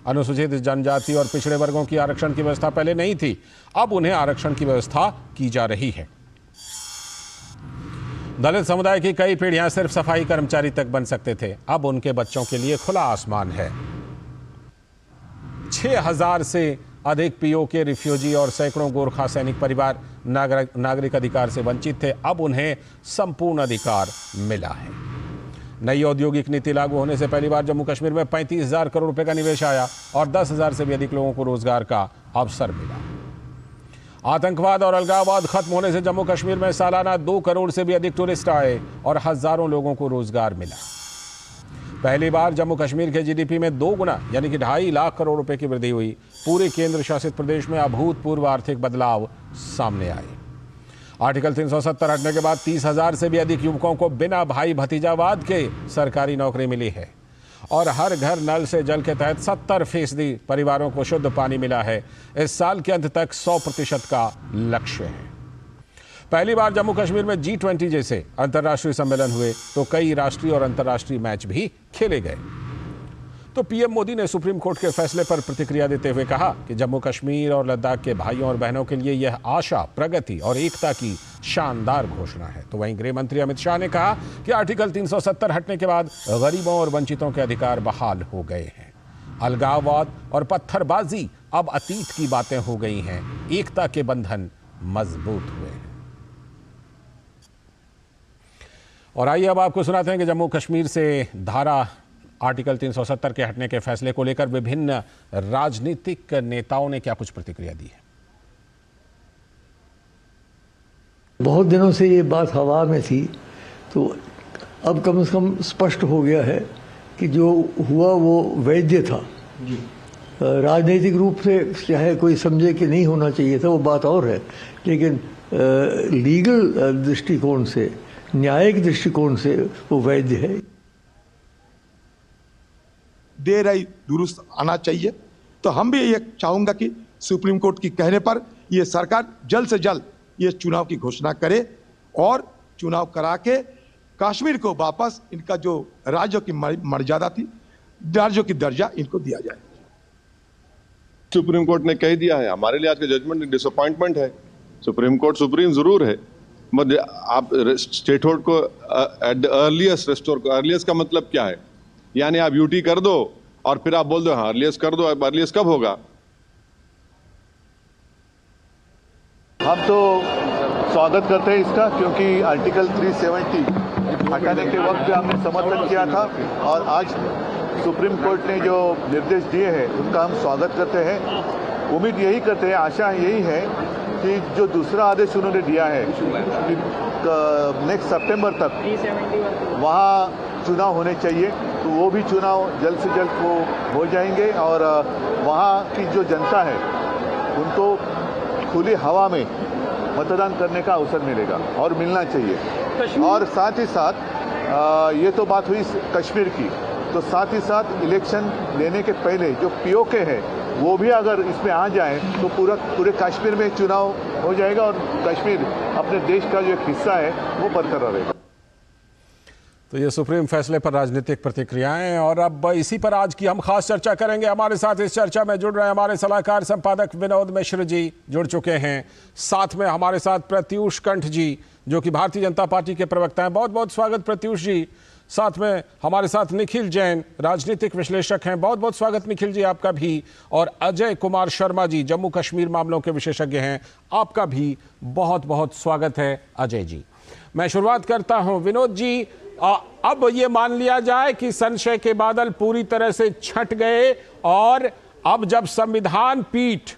अनुसूचित जनजाति और पिछड़े वर्गों की आरक्षण की व्यवस्था पहले नहीं थी, अब उन्हें आरक्षण की व्यवस्था की जा रही है। दलित समुदाय की कई पीढ़ियां सिर्फ सफाई कर्मचारी तक बन सकते थे, अब उनके बच्चों के लिए खुला आसमान है। 6,000 से अधिक पीओके, रिफ्यूजी और सैकड़ों गोरखा सैनिक परिवार नागरिक अधिकार से वंचित थे, अब उन्हें संपूर्ण अधिकार मिला है। नई औद्योगिक नीति लागू होने से पहली बार जम्मू कश्मीर में 35,000 करोड़ रुपए का निवेश आया और 10,000 से भी अधिक लोगों को रोजगार का अवसर मिला। आतंकवाद और अलगाववाद खत्म होने से जम्मू कश्मीर में सालाना 2 करोड़ से भी अधिक टूरिस्ट आए और हजारों लोगों को रोजगार मिला। पहली बार जम्मू कश्मीर के जीडीपी में 2 गुना यानी कि 2.5 लाख करोड़ रुपए की वृद्धि हुई। पूरे केंद्र शासित प्रदेश में अभूतपूर्व आर्थिक बदलाव सामने आए। आर्टिकल 370 हटने के बाद 30,000 से भी अधिक युवकों को बिना भाई भतीजावाद के सरकारी नौकरी मिली है और हर घर नल से जल के तहत 70% परिवारों को शुद्ध पानी मिला है। इस साल के अंत तक 100% का लक्ष्य है। पहली बार जम्मू कश्मीर में G20 जैसे अंतर्राष्ट्रीय सम्मेलन हुए तो कई राष्ट्रीय और अंतर्राष्ट्रीय मैच भी खेले गए। तो पीएम मोदी ने सुप्रीम कोर्ट के फैसले पर प्रतिक्रिया देते हुए कहा कि जम्मू कश्मीर और लद्दाख के भाइयों और बहनों के लिए यह आशा, प्रगति और एकता की शानदार घोषणा है। तो वहीं गृह मंत्री अमित शाह ने कहा कि आर्टिकल 370 हटने के बाद गरीबों और वंचितों के अधिकार बहाल हो गए हैं। अलगाववाद और पत्थरबाजी अब अतीत की बातें हो गई हैं। एकता के बंधन मजबूत हुए हैं। और आइए अब आपको सुनाते हैं कि जम्मू कश्मीर से धारा आर्टिकल 370 के हटने के फैसले को लेकर विभिन्न राजनीतिक नेताओं ने क्या कुछ प्रतिक्रिया दी है। बहुत दिनों से ये बात हवा में थी, तो अब कम से कम स्पष्ट हो गया है कि जो हुआ वो वैध था। राजनीतिक रूप से चाहे कोई समझे कि नहीं होना चाहिए था, वो बात और है, लेकिन लीगल दृष्टिकोण से, न्यायिक दृष्टिकोण से वो वैध है। देर आई दुरुस्त आना चाहिए। तो हम भी ये चाहूंगा कि सुप्रीम कोर्ट की कहने पर ये सरकार जल्द से जल्द ये चुनाव की घोषणा करे और चुनाव करा के कश्मीर को वापस इनका जो राज्यों की मर्यादा थी, राज्यों की दर्जा इनको दिया जाए। सुप्रीम कोर्ट ने कह दिया है। हमारे लिए आज का जजमेंट डिसअपॉइंटमेंट है। सुप्रीम कोर्ट सुप्रीम जरूर है, मगर आप स्टेटहुड को एट द अर्लीस्ट रेस्टोर को, अर्लीस्ट का मतलब क्या है? यानी आप यूटी कर दो और फिर आप बोल दो हाँ अर्लीस्ट कर दो। अर्लीस्ट कब होगा? हम तो स्वागत करते हैं इसका, क्योंकि आर्टिकल 370 हटाने के वक्त भी हमने समर्थन किया था और आज सुप्रीम कोर्ट ने जो निर्देश दिए हैं उनका हम स्वागत करते हैं। उम्मीद यही करते हैं, आशा यही है कि जो दूसरा आदेश उन्होंने दिया है कि नेक्स्ट सितंबर तक वहाँ चुनाव होने चाहिए, तो वो भी चुनाव जल्द से जल्द वो हो जाएंगे और वहाँ की जो जनता है उनको खुली हवा में मतदान करने का अवसर मिलेगा और मिलना चाहिए। और साथ ही साथ ये तो बात हुई कश्मीर की, तो साथ ही साथ इलेक्शन लेने के पहले जो पीओके है वो भी अगर इसमें आ जाए तो पूरे कश्मीर में चुनाव हो जाएगा और कश्मीर अपने देश का जो एक हिस्सा है वो बरकरार रहेगा। तो ये सुप्रीम फैसले पर राजनीतिक प्रतिक्रियाएं, और अब इसी पर आज की हम खास चर्चा करेंगे। हमारे साथ इस चर्चा में जुड़ रहे हैं हमारे सलाहकार संपादक विनोद मिश्र जी जुड़ चुके हैं। साथ में हमारे साथ प्रत्युष कंठ जी जो कि भारतीय जनता पार्टी के प्रवक्ता हैं। बहुत बहुत स्वागत प्रत्युष जी। साथ में हमारे साथ निखिल जैन राजनीतिक विश्लेषक हैं। बहुत बहुत स्वागत निखिल जी आपका भी। और अजय कुमार शर्मा जी जम्मू कश्मीर मामलों के विशेषज्ञ हैं, आपका भी बहुत बहुत स्वागत है अजय जी। मैं शुरुआत करता हूं विनोद जी। अब ये मान लिया जाए कि संशय के बादल पूरी तरह से छट गए और अब जब संविधान पीठ,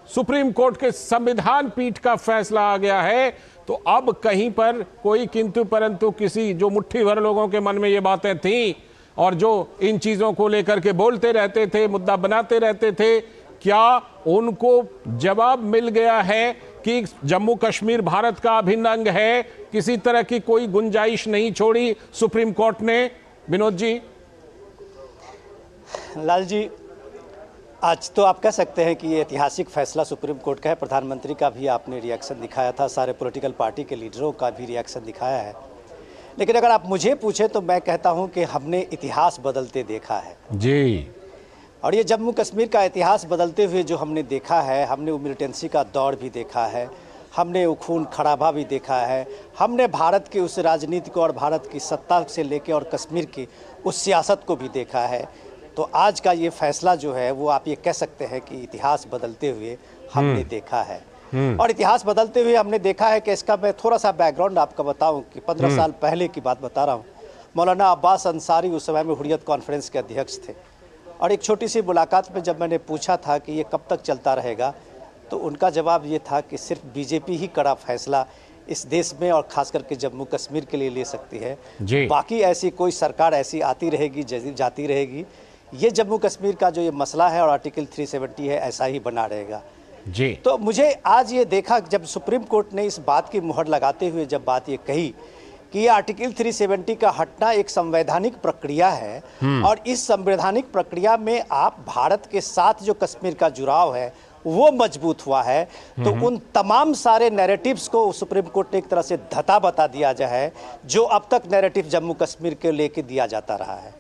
सुप्रीम कोर्ट के संविधान पीठ का फैसला आ गया है, तो अब कहीं पर कोई किंतु परंतु किसी जो मुट्ठी भर लोगों के मन में ये बातें थीं और जो इन चीजों को लेकर के बोलते रहते थे, मुद्दा बनाते रहते थे, क्या उनको जवाब मिल गया है कि जम्मू कश्मीर भारत का अभिन्न अंग है? किसी तरह की कोई गुंजाइश नहीं छोड़ी सुप्रीम कोर्ट ने। विनोद जी। लाल जी, आज तो आप कह सकते हैं कि ये ऐतिहासिक फैसला सुप्रीम कोर्ट का है। प्रधानमंत्री का भी आपने रिएक्शन दिखाया था, सारे पॉलिटिकल पार्टी के लीडरों का भी रिएक्शन दिखाया है। लेकिन अगर आप मुझे पूछे तो मैं कहता हूं कि हमने इतिहास बदलते देखा है जी। और ये जम्मू कश्मीर का इतिहास बदलते हुए जो हमने देखा है, हमने वो मिलिटेंसी का दौर भी देखा है, हमने वो खून खराबा भी देखा है, हमने भारत की उस राजनीति को और भारत की सत्ता से लेकर और कश्मीर की उस सियासत को भी देखा है। तो आज का ये फैसला जो है वो आप ये कह सकते हैं कि इतिहास बदलते हुए हमने देखा है। और इतिहास बदलते हुए हमने देखा है कि इसका मैं थोड़ा सा बैकग्राउंड आपको बताऊं कि 15 साल पहले की बात बता रहा हूं। मौलाना अब्बास अंसारी उस समय में हुर्रियत कॉन्फ्रेंस के अध्यक्ष थे और एक छोटी सी मुलाकात में जब मैंने पूछा था कि ये कब तक चलता रहेगा, तो उनका जवाब ये था कि सिर्फ बीजेपी ही कड़ा फैसला इस देश में और खास करके जम्मू कश्मीर के लिए ले सकती है जी। बाकी ऐसी कोई सरकार ऐसी आती रहेगी जाती रहेगी, ये जम्मू कश्मीर का जो ये मसला है और आर्टिकल 370 है ऐसा ही बना रहेगा जी। तो मुझे आज ये देखा जब सुप्रीम कोर्ट ने इस बात की मुहर लगाते हुए जब बात ये कही कि ये आर्टिकल 370 का हटना एक संवैधानिक प्रक्रिया है और इस संवैधानिक प्रक्रिया में आप भारत के साथ जो कश्मीर का जुड़ाव है वो मजबूत हुआ है, तो उन तमाम सारे नैरेटिव्स को सुप्रीम कोर्ट ने एक तरह से धता बता दिया जाए जो अब तक नैरेटिव जम्मू कश्मीर के लेके दिया जाता रहा है।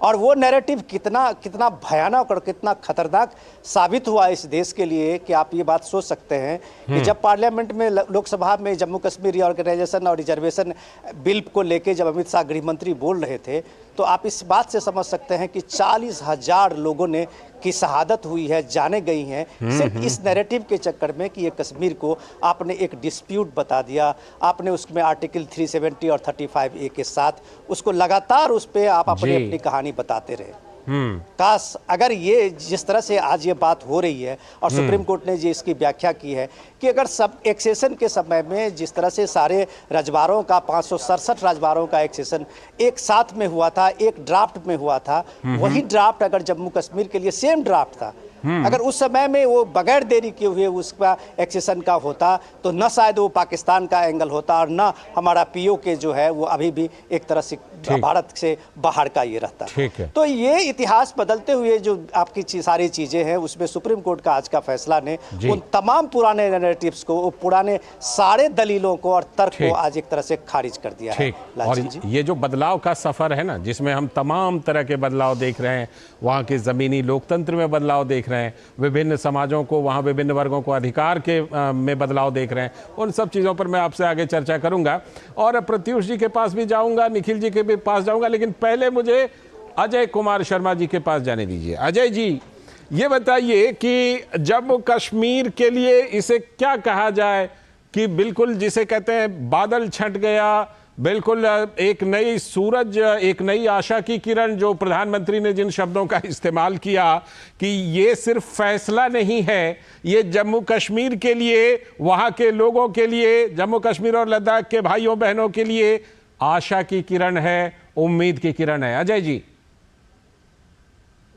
और वो नैरेटिव कितना कितना भयानक और कितना खतरनाक साबित हुआ इस देश के लिए कि आप ये बात सोच सकते हैं कि जब पार्लियामेंट में लोकसभा में जम्मू कश्मीर रिऑर्गेनाइजेशन और रिजर्वेशन बिल को लेके जब अमित शाह गृह मंत्री बोल रहे थे तो आप इस बात से समझ सकते हैं कि 40,000 लोगों ने की शहादत हुई है, जाने गई हैं सिर्फ इस नैरेटिव के चक्कर में कि ये कश्मीर को आपने एक डिस्प्यूट बता दिया, आपने उसमें आर्टिकल 370 और 35A के साथ उसको लगातार उस पर आप अपनी कहानी बताते रहे। काश अगर ये जिस तरह से आज ये बात हो रही है और सुप्रीम कोर्ट ने जी इसकी व्याख्या की है कि अगर सब एक्सेशन के समय में जिस तरह से सारे रजवाड़ों का 567 रजवाड़ों का एक्सेशन एक साथ में हुआ था, एक ड्राफ्ट में हुआ था, वही ड्राफ्ट अगर जम्मू कश्मीर के लिए सेम ड्राफ्ट था, अगर उस समय में वो बगैर देरी किए हुए उसका एक्सेशन का होता तो न शायद वो पाकिस्तान का एंगल होता और न हमारा पीओके जो है वो अभी भी एक तरह से भारत से बाहर का ये रहता। तो ये इतिहास बदलते हुए जो आपकी सारी चीजें हैं उसमें सुप्रीम कोर्ट का आज का फैसला ने उन तमाम पुराने नैरेटिव्स को, पुराने सारे दलीलों को और तर्क को आज एक तरह से खारिज कर दिया है। और ये जो बदलाव का सफर है ना, जिसमें हम तमाम तरह के बदलाव देख रहे हैं, वहाँ के जमीनी लोकतंत्र में बदलाव देख रहे हैं, विभिन्न समाजों को, वहाँ विभिन्न वर्गों को अधिकार के में बदलाव देख रहे हैं, उन सब चीज़ों पर मैं आपसे आगे चर्चा करूंगा और प्रत्युष जी के पास भी जाऊंगा, निखिल जी के भी पास जाऊंगा, लेकिन पहले मुझे अजय कुमार शर्मा जी के पास जाने दीजिए। अजय जी, ये बताइए कि जम्मू कश्मीर के लिए इसे क्या कहा जाए कि बिल्कुल जिसे कहते हैं बादल छंट गया, बिल्कुल एक नई सूरज, एक नई आशा की किरण, जो प्रधानमंत्री ने जिन शब्दों का इस्तेमाल किया कि ये सिर्फ फैसला नहीं है, ये जम्मू कश्मीर के लिए, वहाँ के लोगों के लिए, जम्मू कश्मीर और लद्दाख के भाइयों बहनों के लिए आशा की किरण है, उम्मीद की किरण है। अजय जी।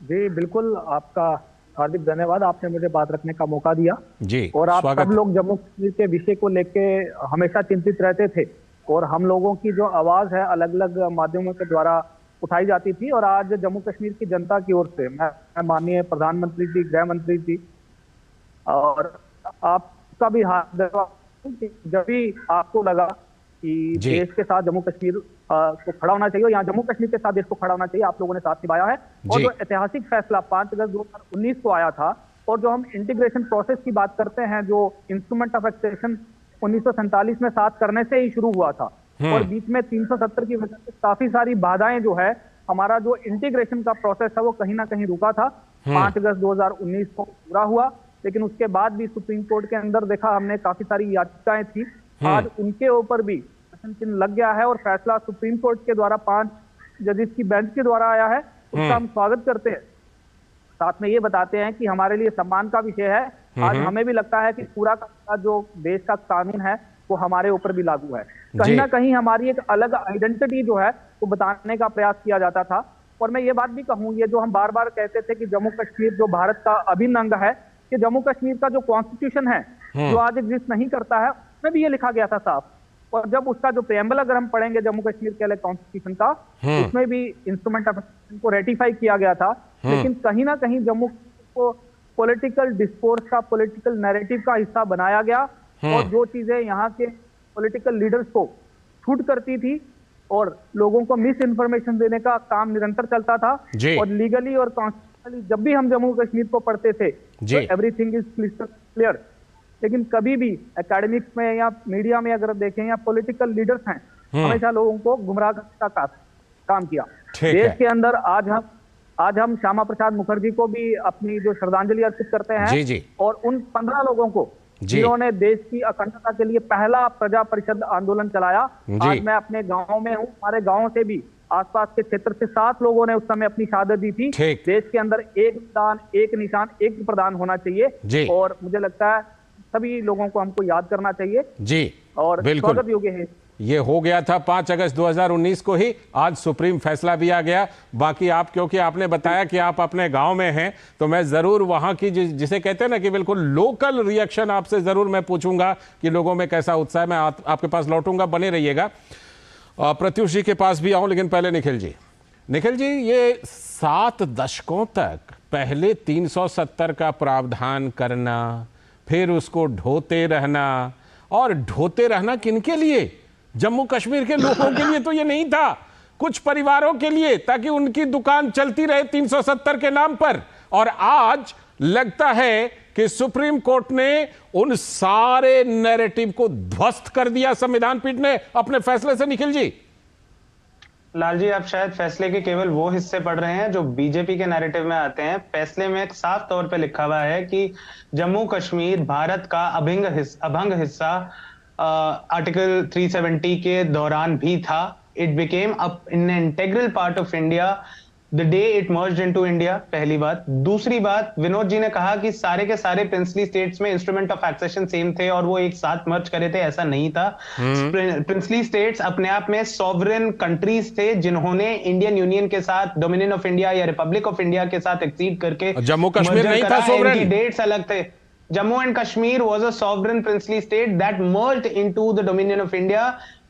जी बिल्कुल, आपका हार्दिक धन्यवाद, आपने मुझे बात रखने का मौका दिया जी। और आप सब लोग जम्मू कश्मीर के विषय को लेके हमेशा चिंतित रहते थे और हम लोगों की जो आवाज है अलग अलग माध्यमों के द्वारा उठाई जाती थी और आज जम्मू कश्मीर की जनता की ओर से मैं माननीय प्रधानमंत्री जी, गृह मंत्री जी और आपका भी हाथ, जब भी आपको लगा कि देश के साथ जम्मू कश्मीर को खड़ा होना चाहिए, यहाँ जम्मू कश्मीर के साथ देश को खड़ा होना चाहिए, आप लोगों ने साथ निभाया है। और जो ऐतिहासिक फैसला 5 अगस्त 2019 को आया था और जो हम इंटीग्रेशन प्रोसेस की बात करते हैं, जो इंस्ट्रूमेंट ऑफ एक्सेशन 1947 में साथ करने से ही शुरू हुआ था और बीच में 370 की वजह से काफी सारी बाधाएं जो है, हमारा जो इंटीग्रेशन का प्रोसेस है वो कहीं ना कहीं रुका था। 5 अगस्त 2019 को पूरा हुआ, लेकिन उसके बाद भी सुप्रीम कोर्ट के अंदर देखा हमने काफी सारी याचिकाएं थी, आज उनके ऊपर भी प्रश्न चिन्ह लग गया है और फैसला सुप्रीम कोर्ट के द्वारा 5 जजेस की बेंच के द्वारा आया है, उसका हम स्वागत करते हैं। साथ में ये बताते हैं कि हमारे लिए सम्मान का विषय है, आज हमें भी लगता है कि पूरा का जो देश का कानून है वो हमारे ऊपर भी लागू है। कहीं ना कहीं हमारी एक अलग आइडेंटिटी जो है वो बताने का प्रयास किया जाता था। और मैं ये बात भी कहूँ, ये जो हम बार बार कहते थे कि जम्मू कश्मीर जो भारत का अभिन्न अंग है, कि जम्मू कश्मीर का जो कॉन्स्टिट्यूशन है जो आज एग्जिस्ट नहीं करता है, उसमें भी ये लिखा गया था साफ। और जब उसका जो प्रेम्बल अगर हम पढ़ेंगे जम्मू कश्मीर के लिए कॉन्स्टिट्यूशन का, उसमें भी इंस्ट्रूमेंट ऑफ एक्सेशन को रेटिफाई किया गया था, लेकिन कहीं ना कहीं जम्मू को पॉलिटिकल डिस्कोर्स का, पॉलिटिकल नैरेटिव का हिस्सा बनाया गया और जो चीजें यहाँ के पॉलिटिकल लीडर्स को छूट करती थी और लोगों को मिस इन्फॉर्मेशन देने का काम निरंतर चलता था। और लीगली और कॉन्स्टिट्यूशनली जब भी हम जम्मू कश्मीर को पढ़ते थे तो एवरीथिंग इज क्लियर, लेकिन कभी भी एकेडमिक्स में या मीडिया में अगर देखें या पॉलिटिकल लीडर्स हैं, हमेशा लोगों को गुमराह करने का काम किया। देश के अंदर आज हम श्यामा प्रसाद मुखर्जी को भी अपनी जो श्रद्धांजलि अर्पित करते हैं और उन 15 लोगों को जिन्होंने देश की अखंडता के लिए पहला प्रजा परिषद आंदोलन चलाया। आज मैं अपने गांव में हूँ, हमारे गांव से भी आसपास के क्षेत्र से 7 लोगों ने उस समय अपनी शहादत दी थी। देश के अंदर एक दान, एक निशान, एक प्रदान होना चाहिए और मुझे लगता है सभी लोगों को हमको याद करना चाहिए जी और बिल्कुल स्वागत योग्य है। ये हो गया था 5 अगस्त 2019 को ही, आज सुप्रीम फैसला भी आ गया। बाकी आप, क्योंकि आपने बताया कि आप अपने गांव में हैं, तो मैं जरूर वहां की जिसे कहते हैं ना कि बिल्कुल लोकल रिएक्शन आपसे जरूर मैं पूछूंगा कि लोगों में कैसा उत्साह। मैं आपके पास लौटूंगा, बने रहिएगा। प्रत्युष जी के पास भी आऊं, लेकिन पहले निखिल जी, ये 7 दशकों तक पहले 370 का प्रावधान करना, फिर उसको ढोते रहना किनके लिए? जम्मू कश्मीर के लोगों के लिए तो ये नहीं था, कुछ परिवारों के लिए, ताकि उनकी दुकान चलती रहे 370 के नाम पर। और आज लगता है कि सुप्रीम कोर्ट ने उन सारे नैरेटिव को ध्वस्त कर दिया संविधान पीठ ने अपने फैसले से। निखिल जी। लाल जी, आप शायद फैसले के केवल वो हिस्से पढ़ रहे हैं जो बीजेपी के नैरेटिव में आते हैं। फैसले में एक साफ तौर पे लिखा हुआ है कि जम्मू कश्मीर भारत का अभंग हिस्सा आर्टिकल 370 के दौरान भी था। It became an integral part of India the day it merged into India। पहली बात। दूसरी बात, विनोद जी ने कहा कि सारे के सारे प्रिंसली स्टेट्स में इंस्ट्रूमेंट ऑफ एक्सेशन सेम थे और वो एक साथ मर्ज करे थे, ऐसा नहीं था। प्रिंसली स्टेट्स अपने आप में सॉवरेन कंट्रीज थे जिन्होंने इंडियन यूनियन के साथ, डोमिनियन ऑफ इंडिया या रिपब्लिक ऑफ इंडिया के साथ एक्सीड करके जम्मू कश्मीर नहीं था सॉवरेन, डेट्स अलग थे। Jammu and Kashmir was a sovereign princely state that merged into the Dominion of India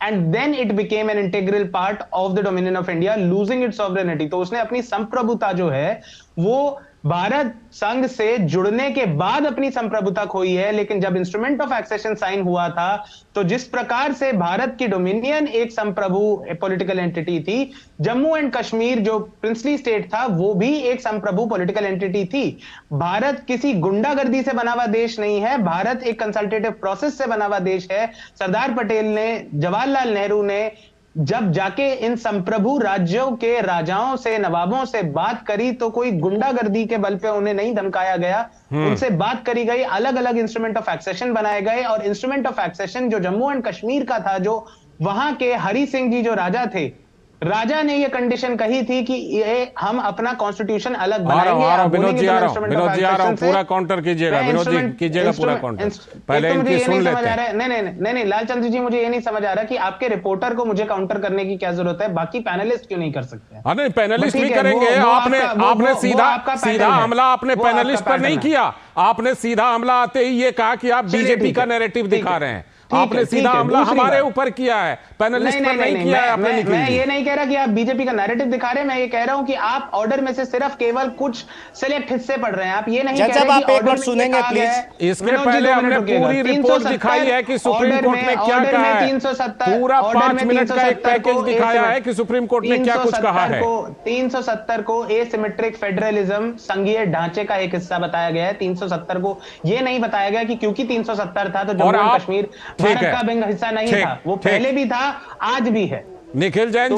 and then it became an integral part of the Dominion of India, losing its sovereignty। तो उसने अपनी संप्रभुता जो है वो भारत संघ से जुड़ने के बाद अपनी संप्रभुता खोई है। लेकिन जब इंस्ट्रूमेंट ऑफ एक्सेशन साइन हुआ था तो जिस प्रकार से भारत की डोमिनियन एक संप्रभु पॉलिटिकल एंटिटी थी, जम्मू एंड कश्मीर जो प्रिंसली स्टेट था वो भी एक संप्रभु पॉलिटिकल एंटिटी थी। भारत किसी गुंडागर्दी से बना हुआ देश नहीं है, भारत एक कंसल्टेटिव प्रोसेस से बना हुआ देश है। सरदार पटेल ने, जवाहरलाल नेहरू ने जब जाके इन संप्रभु राज्यों के राजाओं से, नवाबों से बात करी तो कोई गुंडागर्दी के बल पे उन्हें नहीं धमकाया गया, उनसे बात करी गई, अलग अलग इंस्ट्रूमेंट ऑफ एक्सेशन बनाए गए। और इंस्ट्रूमेंट ऑफ एक्सेशन जो जम्मू एंड कश्मीर का था, जो वहां के हरि सिंह जी जो राजा थे, राजा ने ये कंडीशन कही थी कि ये हम अपना कॉन्स्टिट्यूशन अलग बनाएंगे। विनोद जी आ रहा हूं, पूरा काउंटर कीजिएगा। विनोद जी कीजिएगा पूरा काउंटर, पहले इनकी सुन लेते हैं। नहीं, लालचंद्र जी, मुझे ये नहीं समझ आ रहा कि आपके रिपोर्टर को मुझे काउंटर करने की क्या जरूरत है, बाकी पैनलिस्ट क्यों नहीं कर सकते? नहीं, पैनलिस्ट भी करेंगे। आपने सीधा हमला आपने पैनलिस्ट पर नहीं किया, आपने सीधा हमला आते ही ये कहा कि आप बीजेपी का नैरेटिव दिखा रहे हैं। आपने सीधा हमला हमारे ऊपर किया है, पैनलिस्ट पर नहीं किया है आपने। मैं ये नहीं कह रहा कि आप बीजेपी का नैरेटिव दिखा रहे हैं, मैं ये कह रहा हूं कि आप ऑर्डर में से सिर्फ केवल कुछ सिलेक्ट हिस्से पढ़ रहे हैं। आप ये नहीं कह रहे आप एक बार सुनेंगे प्लीज। इसके पहले हमने पूरी रिपोर्ट दिखाई है कि सुप्रीम कोर्ट ने क्या कहा है। 370 पूरा 5 मिनट का एक पैकेज दिखाया है कि सुप्रीम कोर्ट ने क्या कुछ कहा है। 370 को एसिमेट्रिक फेडरलिज्म, संघीय ढांचे का एक हिस्सा बताया गया है। 370 को ये नहीं बताया गया कि क्योंकि 370 था तो जम्मू एंड कश्मीर भारत का अभिन्न हिस्सा नहीं था, वो पहले भी था, आज भी है। निखिल जैन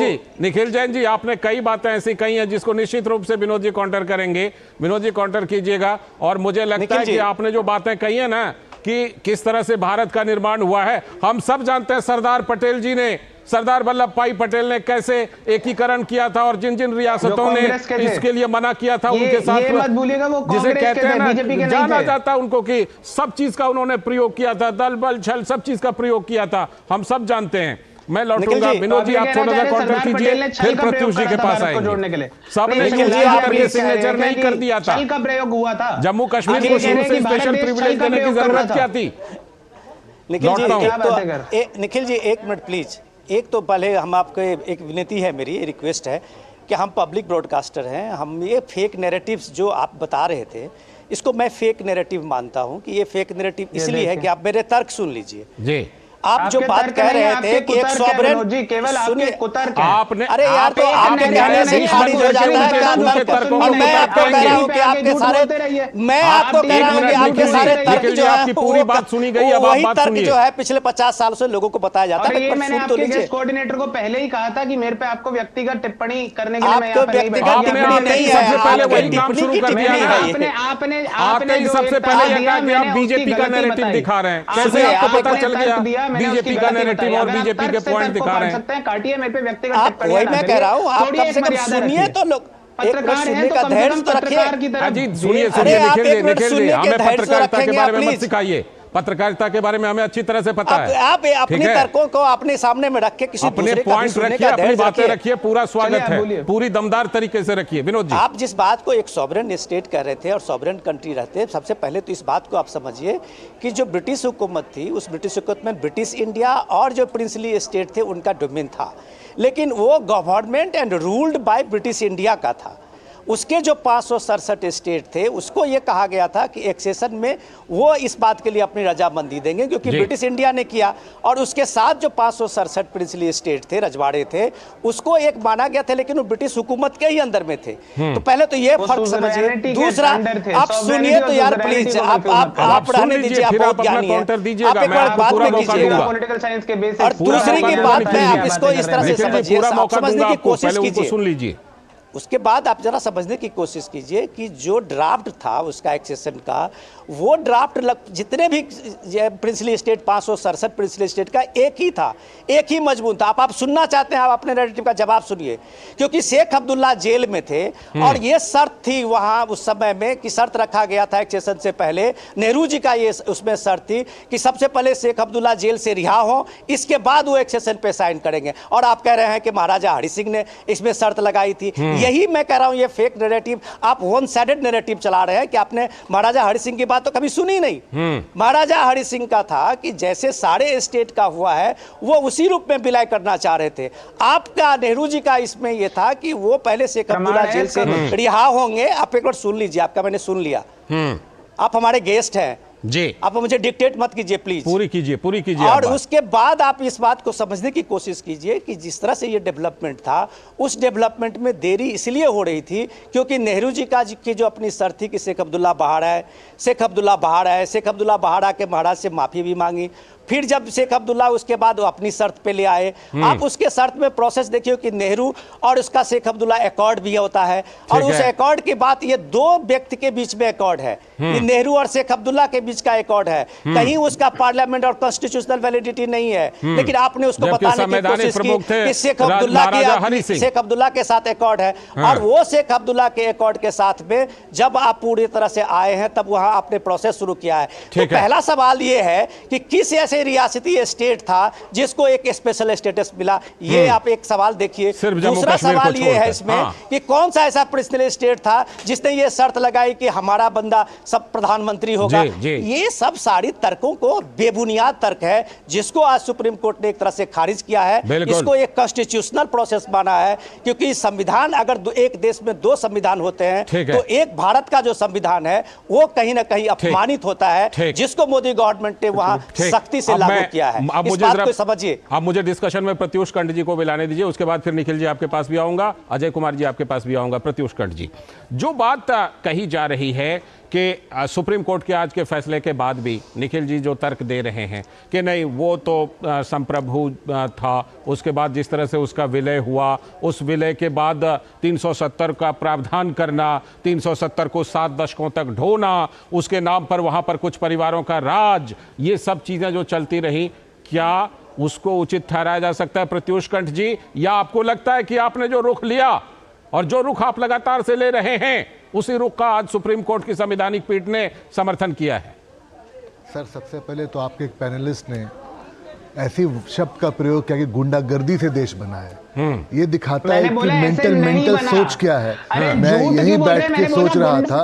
जी, आपने कई बातें ऐसी कही हैं जिसको निश्चित रूप से विनोद जी काउंटर करेंगे। विनोद जी काउंटर कीजिएगा। और मुझे लगता है कि आपने जो बातें कही है ना कि किस तरह से भारत का निर्माण हुआ है, हम सब जानते हैं। सरदार पटेल जी ने, सरदार वल्लभ भाई पटेल ने कैसे एकीकरण किया था और जिन जिन रियासतों ने इसके लिए मना किया था उनके साथ, मत भूलिएगा वो जिसे कहते हैं ना, जाना जाता उनको कि सब चीज का उन्होंने प्रयोग किया था, दल बल छल सब चीज का प्रयोग किया था, हम सब जानते हैं। मैं लौटूंगा, विनोद जी आप थोड़ा सा काउंटर कीजिए, फिर प्रत्युष जी के पास आएंगे। सबने सिग्नेचर नहीं कर दिया था, का प्रयोग हुआ था। जम्मू कश्मीर को शुरू से स्पेशल प्रिविलेज देने की जरूरत क्या थी? निखिल जी एक मिनट प्लीज। एक तो पहले हम आपको एक विनती है, मेरी रिक्वेस्ट है कि हम पब्लिक ब्रॉडकास्टर हैं, हम ये फेक नैरेटिव्स जो आप बता रहे थे इसको मैं फेक नैरेटिव मानता हूं कि ये फेक नैरेटिव इसलिए है कि आप मेरे तर्क सुन लीजिए जी। आप जो बात कह रहे थे कि एक सॉवरेन जी, केवल आपके कुतर्क आपने, अरे यार तो आपके कहने से खारिज हो जाता है। और मैं आपको कह रहा हूं कि आपके सारे, मैं आपको कह रहा हूं कि आपके सारे तर्क जो है, आपकी पूरी बात सुनी गई, अब आप बात सुनिए। जो है पिछले 50 साल से लोगों को बताया जाता है। ये मैंने आपके गेस्ट कोऑर्डिनेटर को पहले ही कहा था कि मेरे पे आपको व्यक्तिगत टिप्पणी करने के लिए मैं आपको व्यक्तिगत टिप्पणी नहीं है, सबसे पहले वही काम शुरू कर दिया आपने सबसे पहले कहा कि आप बीजेपी का नैरेटिव दिखा रहे हैं। कैसे आपको पता चल गया बीजेपी का नैरेटिव और बीजेपी के पॉइंट दिखा रहे हैं? काटिए मेरे पे व्यक्तिगत टिप्पणी। वही मैं कह रहा हूं, आप कम से कम सुनिए तो लोग, पत्रकार सुनने का धैर्य तो रखिए। जी सुनिए निखिल जी, हमें पत्रकारिता के बारे में मत सिखाइए। पत्रकारिता के बारे में हमें अच्छी तरह से पता है। आप अपने तर्कों को अपने सामने में रख के किसी अपने पॉइंट रखिए, अपनी बातें रखिए, पूरा स्वागत है, पूरी दमदार तरीके से रखिए। विनोद जी, आप जिस बात को एक सॉवरेन स्टेट कह रहे थे और सॉवरेन कंट्री रहते, सबसे पहले तो इस बात को आप समझिए कि जो ब्रिटिश हुकूमत थी, उस ब्रिटिश हुकूमत में ब्रिटिश इंडिया और जो प्रिंसली स्टेट थे उनका डोमेन था, लेकिन वो government and ruled by British India का था। उसके जो 567 स्टेट थे उसको ये कहा गया था कि एक्सेशन में वो इस बात के लिए अपनी रजामंदी देंगे क्योंकि ब्रिटिश इंडिया ने किया, और उसके साथ जो 567 प्रिंसली स्टेट थे, रजवाड़े थे, उसको एक माना गया था, लेकिन वो ब्रिटिश हुकूमत के ही अंदर में थे। तो पहले तो ये फर्क समझिए। दूसरा, आप सुनिए तो यार प्लीज, आप रहने दीजिए, आप बहुत ज्ञानी हैं, आप एक बार बात में कीजिएगा। और दूसरी की बात में आप इसको इस तरह से समझिए, समझने की कोशिश कीजिए, सुन लीजिए। उसके बाद आप जरा समझने की कोशिश कीजिए कि जो ड्राफ्ट था उसका एक्सेशन का, वो ड्राफ्ट जितने भी प्रिंसली स्टेट 567 प्रिंसली स्टेट का एक ही था, एक ही मजमून था। आप सुनना चाहते हैं, आप अपने नैरेटिव का जवाब सुनिए। क्योंकि शेख अब्दुल्ला जेल में थे और ये शर्त थी वहाँ उस समय में कि शर्त रखा गया था एक्सेशन से पहले, नेहरू जी का ये उसमें शर्त थी कि सबसे पहले शेख अब्दुल्ला जेल से रिहा हो, इसके बाद वो एक्सेशन पे साइन करेंगे। और आप कह रहे हैं कि महाराजा हरि सिंह ने इसमें शर्त लगाई थी। यही मैं कह रहा हूं, ये फेक नैरेटिव, आप वन साइडेड नैरेटिव चला रहे हैं कि आपने महाराजा हरि सिंह की बात तो कभी सुनी नहीं। महाराजा हरि सिंह का था कि जैसे सारे स्टेट का हुआ है वो उसी रूप में विलय करना चाह रहे थे। आपका नेहरू जी का इसमें यह था कि वो पहले शेख अब्दुल्ला जेल से रिहा होंगे। आप एक बार सुन लीजिए, आपका मैंने सुन लिया, आप हमारे गेस्ट हैं जी, आप मुझे डिक्टेट मत कीजिए प्लीज, पूरी कीजिए। और उसके बाद आप इस बात को समझने की कोशिश कीजिए कि जिस तरह से ये डेवलपमेंट था, उस डेवलपमेंट में देरी इसलिए हो रही थी क्योंकि नेहरू जी की जो अपनी शर्त थी कि शेख अब्दुल्ला बाहर आए, शेख अब्दुल्ला बाहर आए, शेख अब्दुल्ला बाहर आके महाराज से माफी भी मांगी। फिर जब शेख अब्दुल्ला उसके बाद वो अपनी शर्त पे ले आए, आप उसके शर्त में प्रोसेस देखिए कि नेहरू और उसका शेख अब्दुल्ला अकॉर्ड भी होता है, और उस अकॉर्ड की बात, ये दो व्यक्ति के बीच में अकॉर्ड है, ये नेहरू और शेख अब्दुल्ला के बीच का अकॉर्ड है, कहीं उसका पार्लियामेंट और कॉन्स्टिट्यूशनल वैलिडिटी नहीं है। लेकिन आपने उसको बताने की कोशिश की कि शेख अब्दुल्ला के साथ अकॉर्ड है, और वो शेख अब्दुल्ला के अकॉर्ड के साथ में जब आप पूरी तरह से आए हैं तब वहां आपने प्रोसेस शुरू किया है। तो पहला सवाल ये है कि किस ऐसे रियासती स्टेट था जिसको एक स्पेशल स्टेटस मिला, ये आप एक सवाल देखिए। दूसरा सवाल ये है इसमें कि कौन सा ऐसा प्रिंसली स्टेट था जिसने ये शर्त लगाई कि हमारा बंदा सब प्रधानमंत्री होगा। ये सब सारी तर्कों को बेबुनियाद तर्क है जिसको आज सुप्रीम कोर्ट ने एक तरह से खारिज किया है। इसको एक कॉन्स्टिट्यूशनल प्रोसेस माना है, क्योंकि संविधान, अगर एक देश में दो संविधान होते हैं तो एक भारत का जो संविधान है वो कहीं ना कहीं अपमानित होता है, जिसको मोदी गवर्नमेंट ने वहां सख्ती से लागू किया है। इस बात को समझिए। अब मुझे डिस्कशन में प्रत्युष कंठ जी को भी लाने दीजिए, उसके बाद फिर निखिल जी आपके पास भी आऊंगा, अजय कुमार जी आपके पास भी आऊंगा। प्रत्युष कंठ जी, जो बात कही जा रही है कि सुप्रीम कोर्ट के आज के फैसले के बाद भी निखिल जी जो तर्क दे रहे हैं कि नहीं वो तो संप्रभु था, उसके बाद जिस तरह से उसका विलय हुआ, उस विलय के बाद 370 का प्रावधान करना, 370 को 7 दशकों तक ढोना, उसके नाम पर वहाँ पर कुछ परिवारों का राज, ये सब चीज़ें जो चलती रही, क्या उसको उचित ठहराया जा सकता है प्रत्युष कंठ जी? या आपको लगता है कि आपने जो रुख लिया और जो रुख आप लगातार से ले रहे हैं उसी रुख का आज सुप्रीम कोर्ट की संवैधानिक पीठ ने समर्थन किया है? सर, सबसे पहले तो आपके एक पैनलिस्ट ने ऐसी शब्द का प्रयोग किया कि गुंडागर्दी से देश बना है। ये दिखाता है कि मेंटल सोच क्या है। मैं यही बैठ के सोच रहा था,